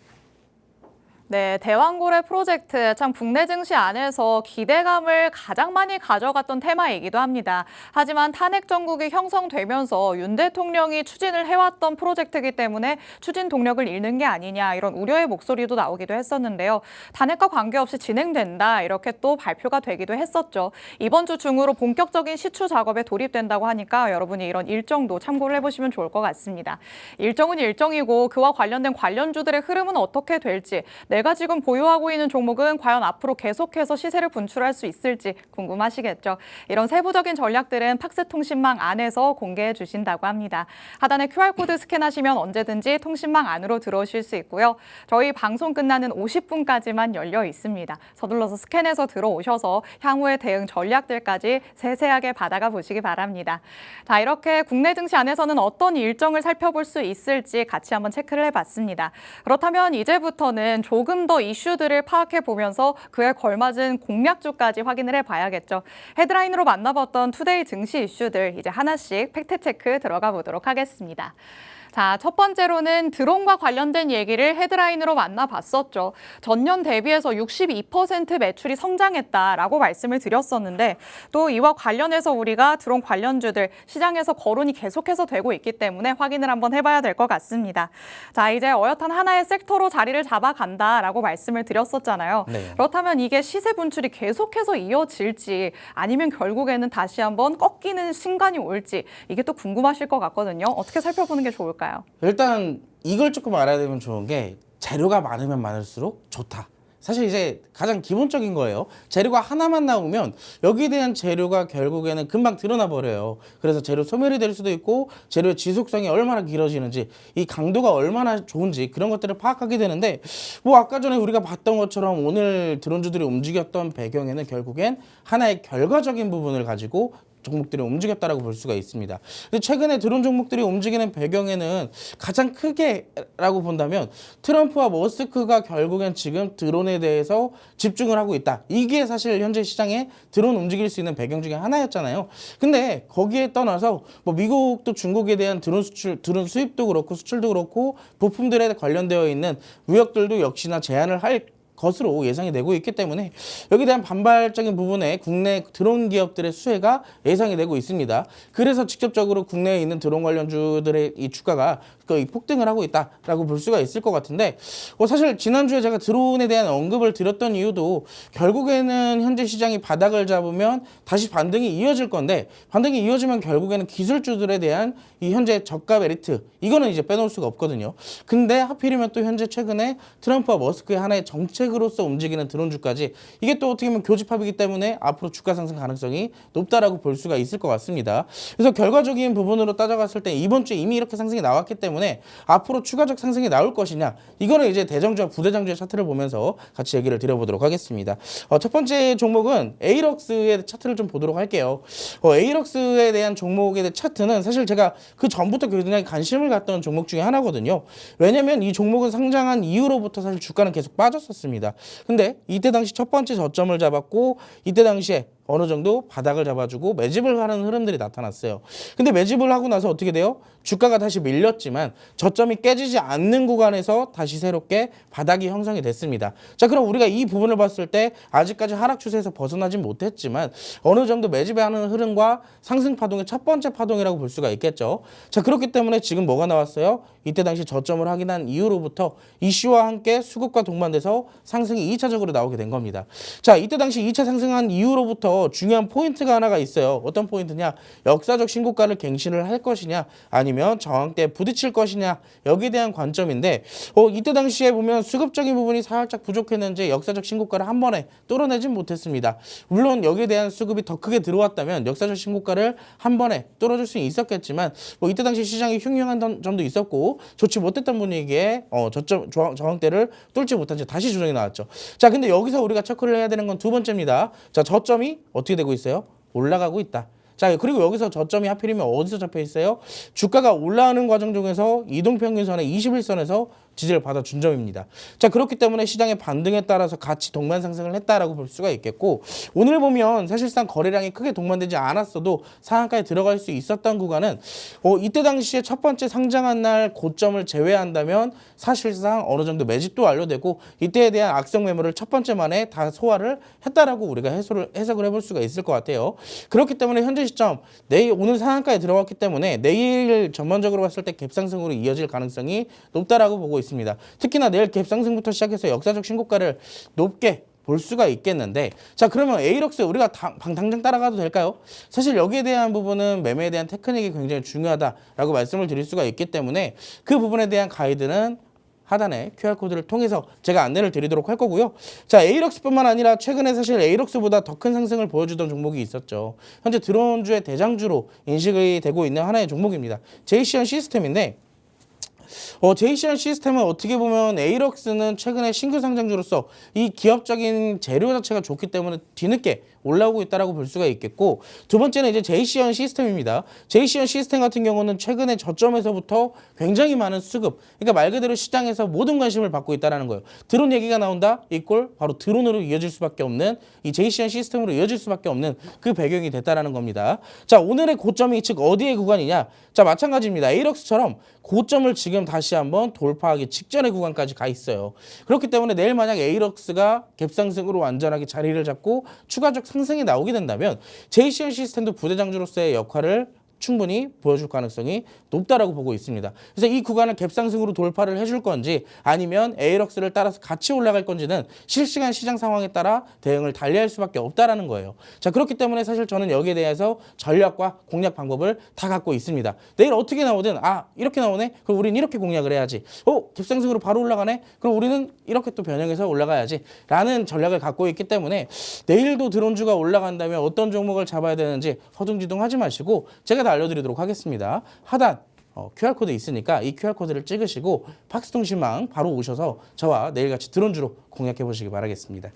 네, 대왕고래 프로젝트 참 국내 증시 안에서 기대감을 가장 많이 가져갔던 테마이기도 합니다. 하지만 탄핵 정국이 형성되면서 윤 대통령이 추진을 해왔던 프로젝트이기 때문에 추진 동력을 잃는 게 아니냐 이런 우려의 목소리도 나오기도 했었는데요. 탄핵과 관계없이 진행된다 이렇게 또 발표가 되기도 했었죠. 이번 주 중으로 본격적인 시추 작업에 돌입된다고 하니까 여러분이 이런 일정도 참고를 해보시면 좋을 것 같습니다. 일정은 일정이고 그와 관련된 관련주들의 흐름은 어떻게 될지 내가 지금 보유하고 있는 종목은 과연 앞으로 계속해서 시세를 분출할 수 있을지 궁금하시겠죠. 이런 세부적인 전략들은 팍스통신망 안에서 공개해 주신다고 합니다. 하단에 QR코드 스캔하시면 언제든지 통신망 안으로 들어오실 수 있고요. 저희 방송 끝나는 50분까지만 열려 있습니다. 서둘러서 스캔해서 들어오셔서 향후의 대응 전략들까지 세세하게 받아가 보시기 바랍니다. 자, 이렇게 국내 증시 안에서는 어떤 일정을 살펴볼 수 있을지 같이 한번 체크를 해봤습니다. 그렇다면 이제부터는 조금 더 이슈들을 파악해 보면서 그에 걸맞은 공략주까지 확인을 해봐야겠죠. 헤드라인으로 만나봤던 투데이 증시 이슈들 이제 하나씩 팩트체크 들어가 보도록 하겠습니다. 자, 첫 번째로는 드론과 관련된 얘기를 헤드라인으로 만나봤었죠. 전년 대비해서 62% 매출이 성장했다라고 말씀을 드렸었는데 또 이와 관련해서 우리가 드론 관련주들 시장에서 거론이 계속해서 되고 있기 때문에 확인을 한번 해봐야 될 것 같습니다. 자, 이제 어엿한 하나의 섹터로 자리를 잡아간다라고 말씀을 드렸었잖아요. 네. 그렇다면 이게 시세 분출이 계속해서 이어질지 아니면 결국에는 다시 한번 꺾이는 순간이 올지 이게 또 궁금하실 것 같거든요. 어떻게 살펴보는 게 좋을까요? 일단 이걸 조금 알아야 되면 좋은 게 재료가 많으면 많을수록 좋다. 사실 이제 가장 기본적인 거예요. 재료가 하나만 나오면 여기에 대한 재료가 결국에는 금방 드러나 버려요. 그래서 재료 소멸이 될 수도 있고 재료의 지속성이 얼마나 길어지는지 이 강도가 얼마나 좋은지 그런 것들을 파악하게 되는데 뭐 아까 전에 우리가 봤던 것처럼 오늘 드론주들이 움직였던 배경에는 결국엔 하나의 결과적인 부분을 가지고 종목들이 움직였다라고 볼 수가 있습니다. 근데 최근에 드론 종목들이 움직이는 배경에는 가장 크게라고 본다면 트럼프와 머스크가 결국엔 지금 드론에 대해서 집중을 하고 있다. 이게 사실 현재 시장에 드론 움직일 수 있는 배경 중에 하나였잖아요. 근데 거기에 떠나서 뭐 미국도 중국에 대한 드론 수출, 드론 수입도 그렇고 수출도 그렇고 부품들에 관련되어 있는 무역들도 역시나 제한을 할 것으로 예상이 되고 있기 때문에 여기에 대한 반발적인 부분에 국내 드론 기업들의 수혜가 예상이 되고 있습니다. 그래서 직접적으로 국내에 있는 드론 관련주들의 이 주가가 거의 폭등을 하고 있다라고 볼 수가 있을 것 같은데 사실 지난주에 제가 드론에 대한 언급을 드렸던 이유도 결국에는 현재 시장이 바닥을 잡으면 다시 반등이 이어질 건데 반등이 이어지면 결국에는 기술주들에 대한 이 현재 저가 메리트 이거는 이제 빼놓을 수가 없거든요. 근데 하필이면 또 현재 최근에 트럼프와 머스크의 하나의 정책으로서 움직이는 드론주까지 이게 또 어떻게 보면 교집합이기 때문에 앞으로 주가 상승 가능성이 높다라고 볼 수가 있을 것 같습니다. 그래서 결과적인 부분으로 따져갔을 때 이번 주에 이미 이렇게 상승이 나왔기 때문에 앞으로 추가적 상승이 나올 것이냐 이거는 이제 대장주와 부대장주의 차트를 보면서 같이 얘기를 드려보도록 하겠습니다. 첫 번째 종목은 에이럭스의 차트를 좀 보도록 할게요. 에이럭스에 대한 종목에 대한 차트는 사실 제가 그 전부터 굉장히 관심을 갖던 종목 중에 하나거든요. 왜냐면 이 종목은 상장한 이후로부터 사실 주가는 계속 빠졌었습니다. 근데 이때 당시 첫 번째 저점을 잡았고 이때 당시에 어느 정도 바닥을 잡아주고 매집을 하는 흐름들이 나타났어요. 근데 매집을 하고 나서 어떻게 돼요? 주가가 다시 밀렸지만 저점이 깨지지 않는 구간에서 다시 새롭게 바닥이 형성이 됐습니다. 자, 그럼 우리가 이 부분을 봤을 때 아직까지 하락 추세에서 벗어나진 못했지만 어느 정도 매집하는 흐름과 상승 파동의 첫 번째 파동이라고 볼 수가 있겠죠. 자, 그렇기 때문에 지금 뭐가 나왔어요? 이때 당시 저점을 확인한 이후로부터 이슈와 함께 수급과 동반돼서 상승이 2차적으로 나오게 된 겁니다. 자, 이때 당시 2차 상승한 이후로부터 중요한 포인트가 하나가 있어요. 어떤 포인트냐? 역사적 신고가를 갱신을 할 것이냐 아니면 저항대에 부딪힐 것이냐 여기에 대한 관점인데 이때 당시에 보면 수급적인 부분이 살짝 부족했는지 역사적 신고가를 한 번에 뚫어내진 못했습니다. 물론 여기에 대한 수급이 더 크게 들어왔다면 역사적 신고가를 한 번에 뚫어줄 수 있었겠지만 이때 당시 시장이 흉흉한 점도 있었고 좋지 못했던 분위기에 저항대를 뚫지 못한 채 다시 조정이 나왔죠. 자, 근데 여기서 우리가 체크를 해야 되는 건 두 번째입니다. 자, 저점이 어떻게 되고 있어요? 올라가고 있다. 자, 그리고 여기서 저점이 하필이면 어디서 잡혀 있어요? 주가가 올라가는 과정 중에서 이동평균선의 21선에서 지지를 받아준 점입니다. 자, 그렇기 때문에 시장의 반등에 따라서 같이 동반 상승을 했다라고 볼 수가 있겠고, 오늘 보면 사실상 거래량이 크게 동반되지 않았어도 상한가에 들어갈 수 있었던 구간은 이때 당시에 첫 번째 상장한 날 고점을 제외한다면 사실상 어느 정도 매집도 완료되고 이때에 대한 악성 매물을 첫 번째 만에 다 소화를 했다라고 우리가 해석을 해볼 수가 있을 것 같아요. 그렇기 때문에 현재 시점 오늘 상한가에 들어갔기 때문에 내일 전반적으로 봤을 때 갭상승으로 이어질 가능성이 높다라고 보고 있습니다. 특히나 내일 갭상승부터 시작해서 역사적 신고가를 높게 볼 수가 있겠는데, 자, 그러면 에이럭스 우리가 당장 따라가도 될까요? 사실 여기에 대한 부분은 매매에 대한 테크닉이 굉장히 중요하다라고 말씀을 드릴 수가 있기 때문에 그 부분에 대한 가이드는 하단에 QR코드를 통해서 제가 안내를 드리도록 할 거고요. 자, 에이럭스뿐만 아니라 최근에 사실 에이럭스보다 더 큰 상승을 보여주던 종목이 있었죠. 현재 드론주의 대장주로 인식이 되고 있는 하나의 종목입니다. JCN 시스템인데, JCN 시스템은 어떻게 보면 에이럭스는 최근에 신규 상장주로서 이 기업적인 재료 자체가 좋기 때문에 뒤늦게 올라오고 있다라고 볼 수가 있겠고, 두 번째는 이제 JCN 시스템입니다. JCN 시스템 같은 경우는 최근에 저점에서부터 굉장히 많은 수급, 그러니까 말 그대로 시장에서 모든 관심을 받고 있다라는 거예요. 드론 얘기가 나온다? 이꼴 바로 드론으로 이어질 수밖에 없는, 이 JCN 시스템으로 이어질 수밖에 없는 그 배경이 됐다라는 겁니다. 자, 오늘의 고점이 즉 어디의 구간이냐? 자, 마찬가지입니다. 에이럭스처럼 고점을 지금 다시 한번 돌파하기 직전의 구간까지 가 있어요. 그렇기 때문에 내일 만약 에이럭스가 갭상승으로 완전하게 자리를 잡고 추가적 상승이 나오게 된다면 JCN 시스템도 부대장주로서의 역할을 충분히 보여줄 가능성이 높다라고 보고 있습니다. 그래서 이 구간을 갭상승으로 돌파를 해줄 건지 아니면 에이럭스를 따라서 같이 올라갈 건지는 실시간 시장 상황에 따라 대응을 달리할 수밖에 없다라는 거예요. 자, 그렇기 때문에 사실 저는 여기에 대해서 전략과 공략 방법을 다 갖고 있습니다. 내일 어떻게 나오든 이렇게 나오네? 그럼 우리는 이렇게 공략을 해야지. 갭상승으로 바로 올라가네? 그럼 우리는 이렇게 또 변형해서 올라가야지 라는 전략을 갖고 있기 때문에 내일도 드론주가 올라간다면 어떤 종목을 잡아야 되는지 허둥지둥 하지 마시고 제가 알려드리도록 하겠습니다. 하단 QR코드 있으니까 이 QR코드를 찍으시고 팍스통신망 바로 오셔서 저와 내일같이 드론주로 공략해 보시기 바라겠습니다.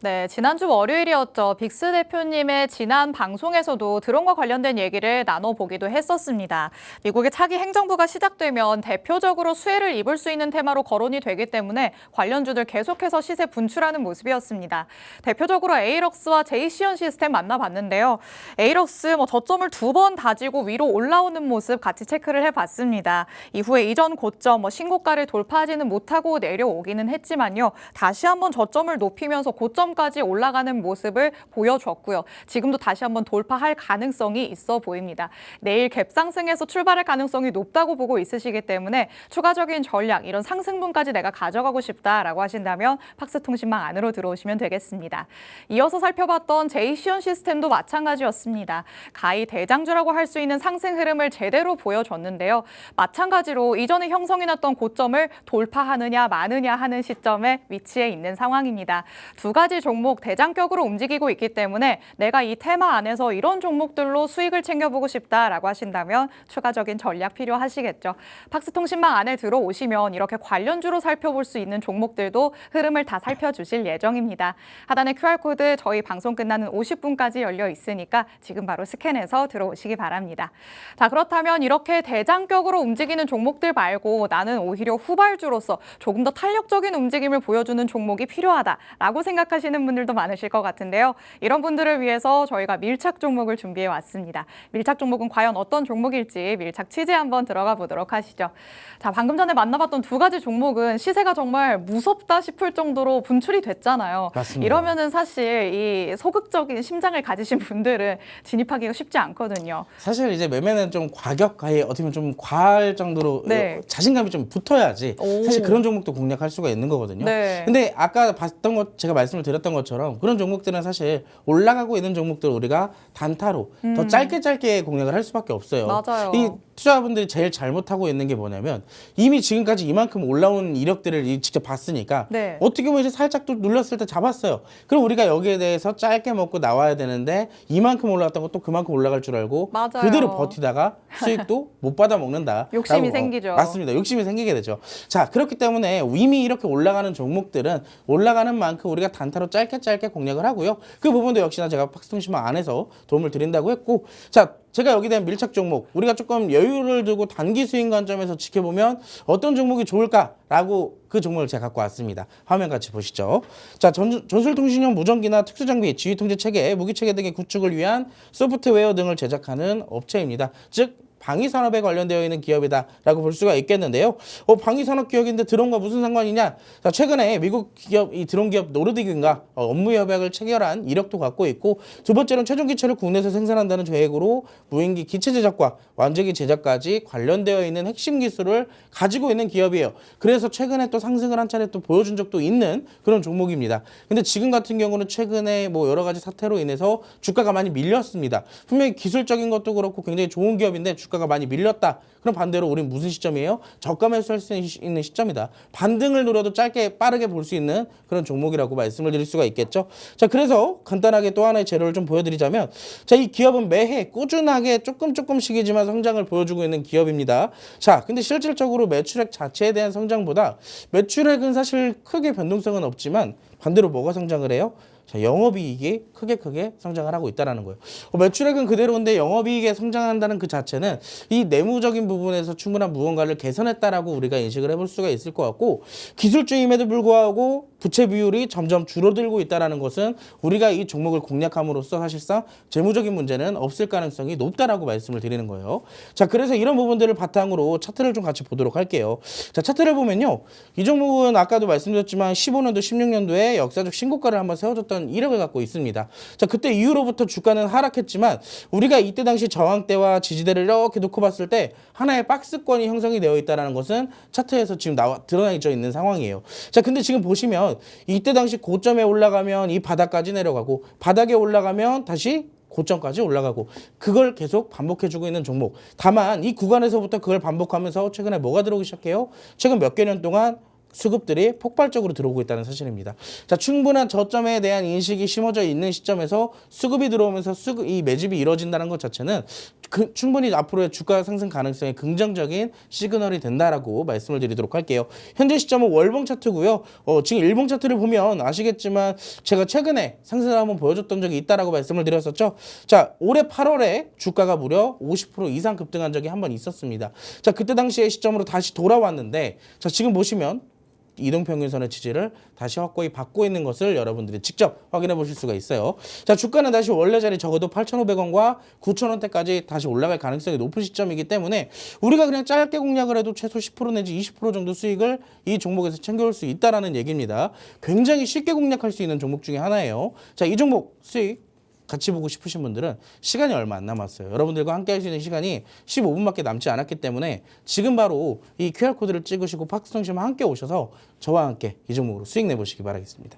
네, 지난주 월요일이었죠. 빅스 대표님의 지난 방송에서도 드론과 관련된 얘기를 나눠보기도 했었습니다. 미국의 차기 행정부가 시작되면 대표적으로 수혜를 입을 수 있는 테마로 거론이 되기 때문에 관련주들 계속해서 시세 분출하는 모습이었습니다. 대표적으로 에이럭스와 JCN 시스템 만나봤는데요. 에이럭스 저점을 2번 다지고 위로 올라오는 모습 같이 체크를 해봤습니다. 이후에 이전 고점 신고가를 돌파하지는 못하고 내려오기는 했지만요. 다시 한번 저점을 높이면서 고점 까지 올라가는 모습을 보여줬고요. 지금도 다시 한번 돌파할 가능성이 있어 보입니다. 내일 갭상승에서 출발할 가능성이 높다고 보고 있으시기 때문에 추가적인 전략, 이런 상승분까지 내가 가져가고 싶다라고 하신다면 팍스통신망 안으로 들어오시면 되겠습니다. 이어서 살펴봤던 JCN 시스템도 마찬가지였습니다. 가히 대장주라고 할 수 있는 상승 흐름을 제대로 보여줬는데요. 마찬가지로 이전에 형성이 났던 고점을 돌파하느냐 마느냐 하는 시점에 위치해 있는 상황입니다. 두 가지 종목 대장격으로 움직이고 있기 때문에 내가 이 테마 안에서 이런 종목들로 수익을 챙겨보고 싶다라고 하신다면 추가적인 전략 필요하시겠죠. 팍스통신망 안에 들어오시면 이렇게 관련주로 살펴볼 수 있는 종목들도 흐름을 다 살펴주실 예정입니다. 하단에 QR코드 저희 방송 끝나는 50분까지 열려 있으니까 지금 바로 스캔해서 들어오시기 바랍니다. 자, 그렇다면 이렇게 대장격으로 움직이는 종목들 말고 나는 오히려 후발주로서 조금 더 탄력적인 움직임을 보여주는 종목이 필요하다라고 생각하시는 분들도 많으실 것 같은데요. 이런 분들을 위해서 저희가 밀착 종목을 준비해 왔습니다. 밀착 종목은 과연 어떤 종목일지 밀착 취재 한번 들어가 보도록 하시죠. 자, 방금 전에 만나봤던 두 가지 종목은 시세가 정말 무섭다 싶을 정도로 분출이 됐잖아요. 맞습니다. 이러면은 사실 이 소극적인 심장을 가지신 분들은 진입하기가 쉽지 않거든요. 사실 이제 매매는 좀 과격하게 어떻게 보면 좀 과할 정도로 네. 자신감이 좀 붙어야지 사실 그런 종목도 공략할 수가 있는 거거든요. 네. 근데 아까 봤던 것 제가 말씀을 드렸던 것처럼 그런 종목들은 사실 올라가고 있는 종목들 우리가 단타로 더 짧게 공략을 할 수밖에 없어요. 맞아요. 이 투자자분들이 제일 잘못하고 있는 게 뭐냐면 이미 지금까지 이만큼 올라온 이력들을 직접 봤으니까 네. 어떻게 보면 이제 살짝 또 눌렀을 때 잡았어요. 그럼 우리가 여기에 대해서 짧게 먹고 나와야 되는데 이만큼 올라갔던 것도 그만큼 올라갈 줄 알고 맞아요. 그대로 버티다가 수익도 못 받아 먹는다. 욕심이 생기죠. 맞습니다. 욕심이 생기게 되죠. 자, 그렇기 때문에 이미 이렇게 올라가는 종목들은 올라가는 만큼 우리가 단타로 차로 짧게 공략을 하고요. 그 부분도 역시나 제가 팍스통신망 안에서 도움을 드린다고 했고, 자, 제가 여기에 대한 밀착 종목, 우리가 조금 여유를 두고 단기 수익 관점에서 지켜보면 어떤 종목이 좋을까라고 그 종목을 제가 갖고 왔습니다. 화면 같이 보시죠. 자, 전술통신용 무전기나 특수장비, 지휘통제체계, 무기체계 등의 구축을 위한 소프트웨어 등을 제작하는 업체입니다. 즉 방위산업에 관련되어 있는 기업이다라고 볼 수가 있겠는데요. 방위산업 기업인데 드론과 무슨 상관이냐? 자, 최근에 미국 기업, 이 드론 기업 노르딕인가 업무 협약을 체결한 이력도 갖고 있고, 두 번째는 최종 기체를 국내에서 생산한다는 계획으로 무인기 기체 제작과 완제기 제작까지 관련되어 있는 핵심 기술을 가지고 있는 기업이에요. 그래서 최근에 또 상승을 한 차례 또 보여준 적도 있는 그런 종목입니다. 근데 지금 같은 경우는 최근에 뭐 여러 가지 사태로 인해서 주가가 많이 밀렸습니다. 분명히 기술적인 것도 그렇고 굉장히 좋은 기업인데 주가가 많이 밀렸다. 그럼 반대로 우린 무슨 시점이에요? 저가 매수할 수 있는 시점이다. 반등을 노려도 짧게 빠르게 볼 수 있는 그런 종목이라고 말씀을 드릴 수가 있겠죠. 자, 그래서 간단하게 또 하나의 재료를 좀 보여드리자면, 자, 이 기업은 매해 꾸준하게 조금씩이지만 성장을 보여주고 있는 기업입니다. 자, 근데 실질적으로 매출액 자체에 대한 성장보다 매출액은 사실 크게 변동성은 없지만 반대로 뭐가 성장을 해요? 자, 영업이익이 크게 성장을 하고 있다는 거예요. 매출액은 그대로인데 영업이익에 성장한다는 그 자체는 이 내무적인 부분에서 충분한 무언가를 개선했다라고 우리가 인식을 해볼 수가 있을 것 같고, 기술주임에도 불구하고 부채 비율이 점점 줄어들고 있다는 것은 우리가 이 종목을 공략함으로써 사실상 재무적인 문제는 없을 가능성이 높다라고 말씀을 드리는 거예요. 자, 그래서 이런 부분들을 바탕으로 차트를 좀 같이 보도록 할게요. 자, 차트를 보면요, 이 종목은 아까도 말씀드렸지만 15년도, 16년도에 역사적 신고가를 한번 세워줬던 이력을 갖고 있습니다. 자, 그때 이후로부터 주가는 하락했지만 우리가 이때 당시 저항대와 지지대를 이렇게 놓고 봤을 때 하나의 박스권이 형성이 되어 있다는 것은 차트에서 지금 드러나져 있는 상황이에요. 자, 근데 지금 보시면 이때 당시 고점에 올라가면 이 바닥까지 내려가고, 바닥에 올라가면 다시 고점까지 올라가고, 그걸 계속 반복해주고 있는 종목. 다만 이 구간에서부터 그걸 반복하면서 최근에 뭐가 들어오기 시작해요? 최근 몇 개년 동안 수급들이 폭발적으로 들어오고 있다는 사실입니다. 자, 충분한 저점에 대한 인식이 심어져 있는 시점에서 수급이 들어오면서 이 매집이 이루어진다는 것 자체는 충분히 앞으로의 주가 상승 가능성에 긍정적인 시그널이 된다라고 말씀을 드리도록 할게요. 현재 시점은 월봉 차트고요. 지금 일봉 차트를 보면 아시겠지만 제가 최근에 상승을 한번 보여줬던 적이 있다라고 말씀을 드렸었죠. 자, 올해 8월에 주가가 무려 50% 이상 급등한 적이 한 번 있었습니다. 자, 그때 당시의 시점으로 다시 돌아왔는데, 자, 지금 보시면 이동평균선의 지지를 다시 확고히 받고 있는 것을 여러분들이 직접 확인해 보실 수가 있어요. 자, 주가는 다시 원래 자리 적어도 8,500원과 9,000원대까지 다시 올라갈 가능성이 높은 시점이기 때문에 우리가 그냥 짧게 공략을 해도 최소 10% 내지 20% 정도 수익을 이 종목에서 챙겨올 수 있다는 얘기입니다. 굉장히 쉽게 공략할 수 있는 종목 중에 하나예요. 자, 이 종목 수익 같이 보고 싶으신 분들은 시간이 얼마 안 남았어요. 여러분들과 함께 할 수 있는 시간이 15분밖에 남지 않았기 때문에 지금 바로 이 QR코드를 찍으시고 팍스통신과 함께 오셔서 저와 함께 이 종목으로 수익 내보시기 바라겠습니다.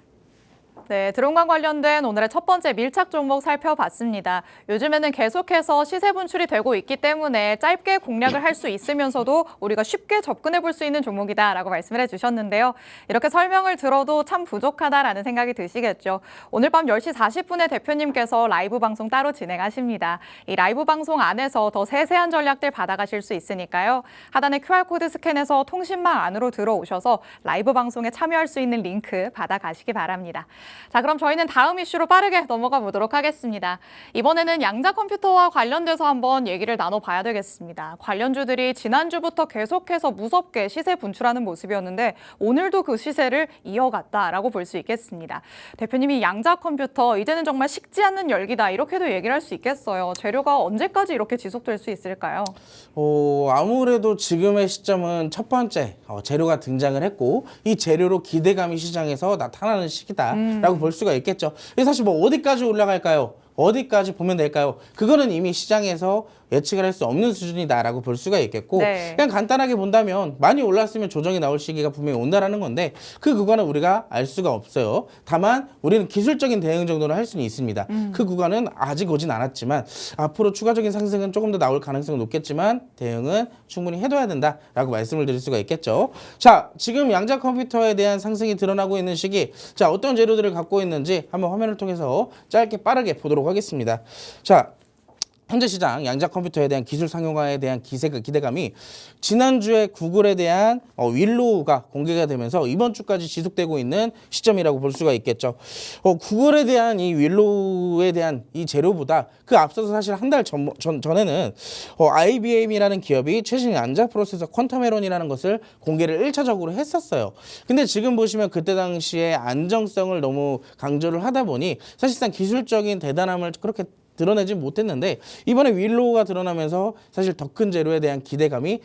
네, 드론과 관련된 오늘의 첫 번째 밀착 종목 살펴봤습니다. 요즘에는 계속해서 시세 분출이 되고 있기 때문에 짧게 공략을 할 수 있으면서도 우리가 쉽게 접근해 볼 수 있는 종목이다라고 말씀을 해주셨는데요. 이렇게 설명을 들어도 참 부족하다라는 생각이 드시겠죠. 오늘 밤 10시 40분에 대표님께서 라이브 방송 따로 진행하십니다. 이 라이브 방송 안에서 더 세세한 전략들 받아가실 수 있으니까요. 하단에 QR코드 스캔해서 통신망 안으로 들어오셔서 라이브 방송에 참여할 수 있는 링크 받아가시기 바랍니다. 자, 그럼 저희는 다음 이슈로 빠르게 넘어가 보도록 하겠습니다. 이번에는 양자 컴퓨터와 관련돼서 한번 얘기를 나눠봐야 되겠습니다. 관련주들이 지난주부터 계속해서 무섭게 시세 분출하는 모습이었는데 오늘도 그 시세를 이어갔다라고 볼 수 있겠습니다. 대표님이 양자 컴퓨터 이제는 정말 식지 않는 열기다 이렇게도 얘기를 할 수 있겠어요. 재료가 언제까지 이렇게 지속될 수 있을까요? 아무래도 지금의 시점은 첫 번째 재료가 등장을 했고 이 재료로 기대감이 시장에서 나타나는 시기다라고 볼 수가 있겠죠. 사실 뭐 어디까지 올라갈까요? 어디까지 보면 될까요? 그거는 이미 시장에서 예측을 할 수 없는 수준이다라고 볼 수가 있겠고 네. 그냥 간단하게 본다면 많이 올랐으면 조정이 나올 시기가 분명히 온다라는 건데 그 구간은 우리가 알 수가 없어요. 다만 우리는 기술적인 대응 정도는 할 수는 있습니다. 그 구간은 아직 오진 않았지만 앞으로 추가적인 상승은 조금 더 나올 가능성은 높겠지만 대응은 충분히 해둬야 된다라고 말씀을 드릴 수가 있겠죠. 자, 지금 양자 컴퓨터에 대한 상승이 드러나고 있는 시기, 자, 어떤 재료들을 갖고 있는지 한번 화면을 통해서 짧게 빠르게 보도록 하겠습니다. 자, 현재 시장 양자 컴퓨터에 대한 기술 상용화에 대한 기대감이 지난주에 구글에 대한 윌로우가 공개가 되면서 이번 주까지 지속되고 있는 시점이라고 볼 수가 있겠죠. 구글에 대한 이 윌로우에 대한 이 재료보다 그 앞서서 사실 한 달 전에는 IBM이라는 기업이 최신 양자 프로세서 퀀텀에론이라는 것을 공개를 1차적으로 했었어요. 근데 지금 보시면 그때 당시에 안정성을 너무 강조를 하다 보니 사실상 기술적인 대단함을 그렇게 드러내지 못했는데 이번에 윌로우가 드러나면서 사실 더 큰 재료에 대한 기대감이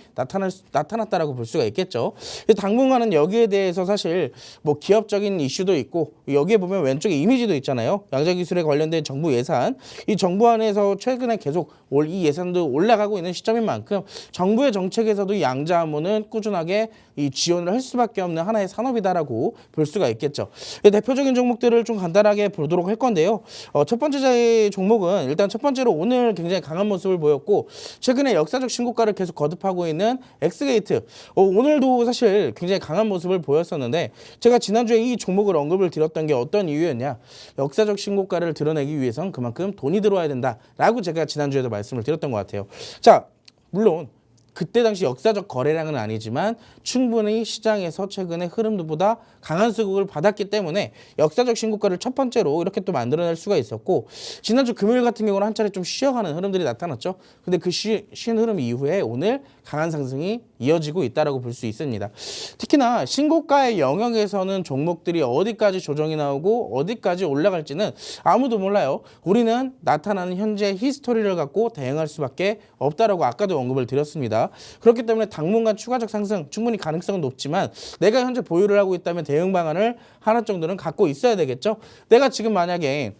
나타났다라고 볼 수가 있겠죠. 당분간은 여기에 대해서 사실 뭐 기업적인 이슈도 있고 여기에 보면 왼쪽에 이미지도 있잖아요. 양자 기술에 관련된 정부 예산, 이 정부안에서 최근에 계속 이 예산도 올라가고 있는 시점인 만큼 정부의 정책에서도 이 양자 암호는 꾸준하게 이 지원을 할 수밖에 없는 하나의 산업이다라고 볼 수가 있겠죠. 대표적인 종목들을 좀 간단하게 보도록 할 건데요. 첫 번째 종목은 일단 첫 번째로 오늘 굉장히 강한 모습을 보였고 최근에 역사적 신고가를 계속 거듭하고 있는 엑스게이트. 오늘도 사실 굉장히 강한 모습을 보였었는데 제가 지난주에 이 종목을 언급을 드렸던 게 어떤 이유였냐. 역사적 신고가를 드러내기 위해선 그만큼 돈이 들어와야 된다라고 제가 지난주에도 말씀을 드렸던 것 같아요. 자, 물론 그때 당시 역사적 거래량은 아니지만 충분히 시장에서 최근에 흐름보다 강한 수급을 받았기 때문에 역사적 신고가를 첫 번째로 이렇게 또 만들어낼 수가 있었고 지난주 금요일 같은 경우는 한 차례 좀 쉬어가는 흐름들이 나타났죠. 근데 그 쉰 흐름 이후에 오늘 강한 상승이 이어지고 있다라고 볼 수 있습니다. 특히나 신고가의 영역에서는 종목들이 어디까지 조정이 나오고 어디까지 올라갈지는 아무도 몰라요. 우리는 나타나는 현재 히스토리를 갖고 대응할 수밖에 없다라고 아까도 언급을 드렸습니다. 그렇기 때문에 당분간 추가적 상승 충분히 가능성은 높지만 내가 현재 보유를 하고 있다면 대응 방안을 하나 정도는 갖고 있어야 되겠죠. 내가 지금 만약에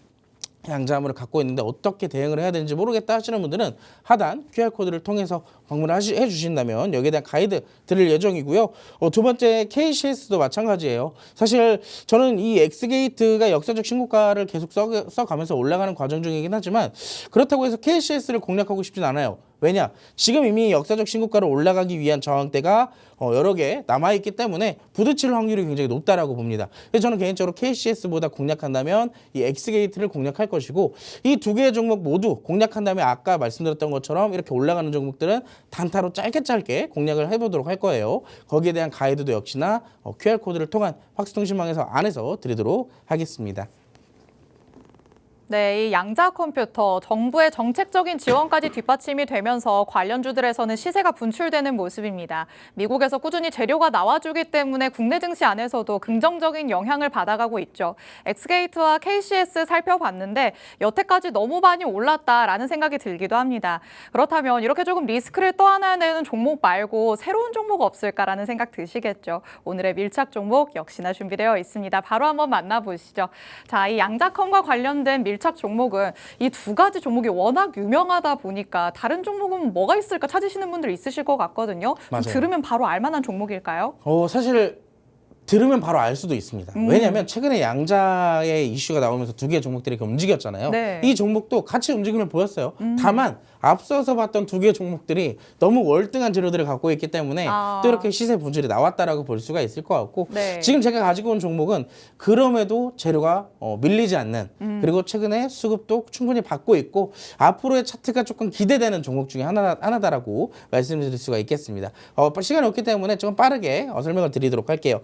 양자암호를 갖고 있는데 어떻게 대응을 해야 되는지 모르겠다 하시는 분들은 하단 QR코드를 통해서 방문을 해주신다면 여기에 대한 가이드 드릴 예정이고요. 두 번째 KCS도 마찬가지예요. 사실 저는 이 엑스게이트가 역사적 신고가를 계속 써가면서 올라가는 과정 중이긴 하지만 그렇다고 해서 KCS를 공략하고 싶진 않아요. 왜냐? 지금 이미 역사적 신고가로 올라가기 위한 저항대가 여러 개 남아있기 때문에 부딪힐 확률이 굉장히 높다라고 봅니다. 그래서 저는 개인적으로 KCS보다 공략한다면 이 엑스게이트를 공략할 것이고 이 두 개의 종목 모두 공략한 다음에 아까 말씀드렸던 것처럼 이렇게 올라가는 종목들은 단타로 짧게 공략을 해보도록 할 거예요. 거기에 대한 가이드도 역시나 QR코드를 통한 확스통신망에서 안에서 드리도록 하겠습니다. 네, 이 양자 컴퓨터 정부의 정책적인 지원까지 뒷받침이 되면서 관련주들에서는 시세가 분출되는 모습입니다. 미국에서 꾸준히 재료가 나와주기 때문에 국내 증시 안에서도 긍정적인 영향을 받아가고 있죠. 엑스게이트와 KCS 살펴봤는데 여태까지 너무 많이 올랐다라는 생각이 들기도 합니다. 그렇다면 이렇게 조금 리스크를 떠안아내는 종목 말고 새로운 종목 없을까라는 생각 드시겠죠. 오늘의 밀착 종목 역시나 준비되어 있습니다. 바로 한번 만나보시죠. 자, 이 양자컴과 관련된 밀착 종목은 이 두 가지 종목이 워낙 유명하다 보니까 다른 종목은 뭐가 있을까 찾으시는 분들 있으실 것 같거든요. 맞아요. 들으면 바로 알만한 종목일까요? 사실 들으면 바로 알 수도 있습니다. 왜냐하면 최근에 양자의 이슈가 나오면서 두 개의 종목들이 이렇게 움직였잖아요. 네. 이 종목도 같이 움직임을 보였어요. 다만 앞서서 봤던 두 개의 종목들이 너무 월등한 재료들을 갖고 있기 때문에 또 이렇게 시세 분출이 나왔다라고 볼 수가 있을 것 같고 네. 지금 제가 가지고 온 종목은 그럼에도 재료가 밀리지 않는 그리고 최근에 수급도 충분히 받고 있고 앞으로의 차트가 조금 기대되는 종목 중에 하나다라고 말씀드릴 수가 있겠습니다. 시간이 없기 때문에 조금 빠르게 설명을 드리도록 할게요.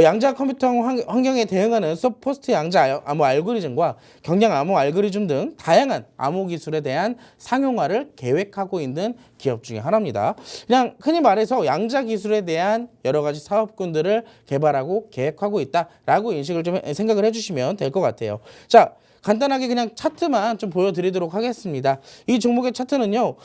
양자 컴퓨터 환경에 대응하는 서포스트 양자 암호 알고리즘과 경량 암호 알고리즘 등 다양한 암호 기술에 대한 상용화를 계획하고 있는 기업 중에 하나입니다. 그냥 흔히 말해서 양자 기술에 대한 여러 가지 사업군들을 개발하고 계획하고 있다라고 인식을 좀 생각을 해주시면 될 것 같아요. 자, 간단하게 그냥 차트만 좀 보여드리도록 하겠습니다. 이 종목의 차트는요,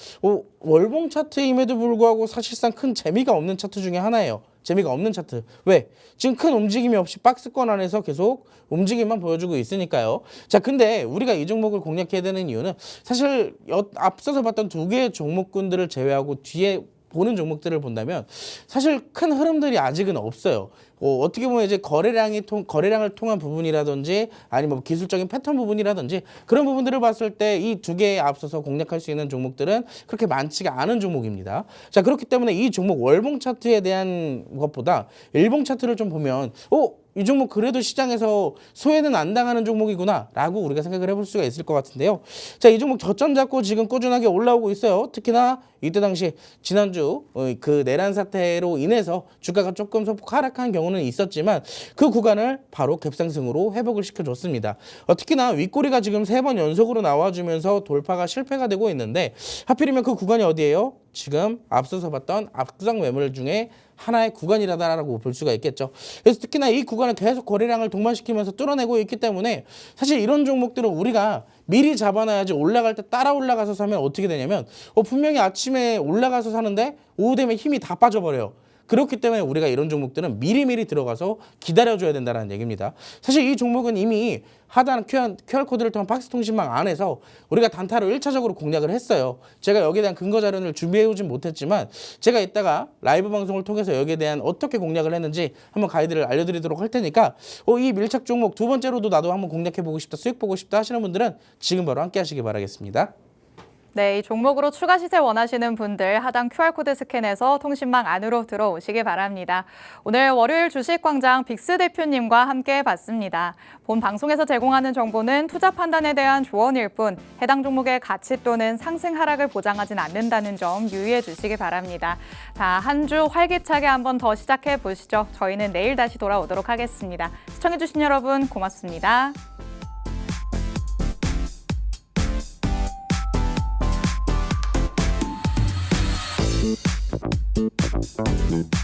월봉 차트임에도 불구하고 사실상 큰 재미가 없는 차트 중에 하나예요. 재미가 없는 차트. 왜? 지금 큰 움직임이 없이 박스권 안에서 계속 움직임만 보여주고 있으니까요. 자, 근데 우리가 이 종목을 공략해야 되는 이유는 사실 앞서서 봤던 두 개의 종목군들을 제외하고 뒤에 보는 종목들을 본다면 사실 큰 흐름들이 아직은 없어요. 어떻게 보면 이제 거래량을 통한 부분이라든지 아니면 기술적인 패턴 부분이라든지 그런 부분들을 봤을 때 이 두 개에 앞서서 공략할 수 있는 종목들은 그렇게 많지가 않은 종목입니다. 자, 그렇기 때문에 이 종목 월봉 차트에 대한 것보다 일봉 차트를 좀 보면 이 종목 그래도 시장에서 소외는 안 당하는 종목이구나라고 우리가 생각을 해볼 수가 있을 것 같은데요. 자, 이 종목 저점 잡고 지금 꾸준하게 올라오고 있어요. 특히나 이때 당시 지난주 그 내란 사태로 인해서 주가가 조금 소폭 하락한 경우는 있었지만 그 구간을 바로 급상승으로 회복을 시켜줬습니다. 특히나 윗꼬리가 지금 3번 연속으로 나와주면서 돌파가 실패가 되고 있는데 하필이면 그 구간이 어디예요? 지금 앞서서 봤던 압수상 매물 중에 하나의 구간이라고 볼 수가 있겠죠. 그래서 특히나 이 구간을 계속 거래량을 동반시키면서 뚫어내고 있기 때문에 사실 이런 종목들은 우리가 미리 잡아놔야지 올라갈 때 따라 올라가서 사면 어떻게 되냐면 분명히 아침에 올라가서 사는데 오후 되면 힘이 다 빠져버려요. 그렇기 때문에 우리가 이런 종목들은 미리미리 들어가서 기다려줘야 된다는 얘기입니다. 사실 이 종목은 이미 하단 QR코드를 통한 박스 통신망 안에서 우리가 단타로 1차적으로 공략을 했어요. 제가 여기에 대한 근거 자료를 준비해오진 못했지만 제가 이따가 라이브 방송을 통해서 여기에 대한 어떻게 공략을 했는지 한번 가이드를 알려드리도록 할 테니까 이 밀착 종목 두 번째로도 나도 한번 공략해보고 싶다, 수익 보고 싶다 하시는 분들은 지금 바로 함께 하시기 바라겠습니다. 네, 이 종목으로 추가 시세 원하시는 분들 하단 QR코드 스캔해서 통신망 안으로 들어오시기 바랍니다. 오늘 월요일 주식광장 빅스 대표님과 함께 봤습니다. 본 방송에서 제공하는 정보는 투자 판단에 대한 조언일 뿐 해당 종목의 가치 또는 상승 하락을 보장하진 않는다는 점 유의해 주시기 바랍니다. 자, 한 주 활기차게 한번 더 시작해 보시죠. 저희는 내일 다시 돌아오도록 하겠습니다. 시청해 주신 여러분 고맙습니다. Thank you.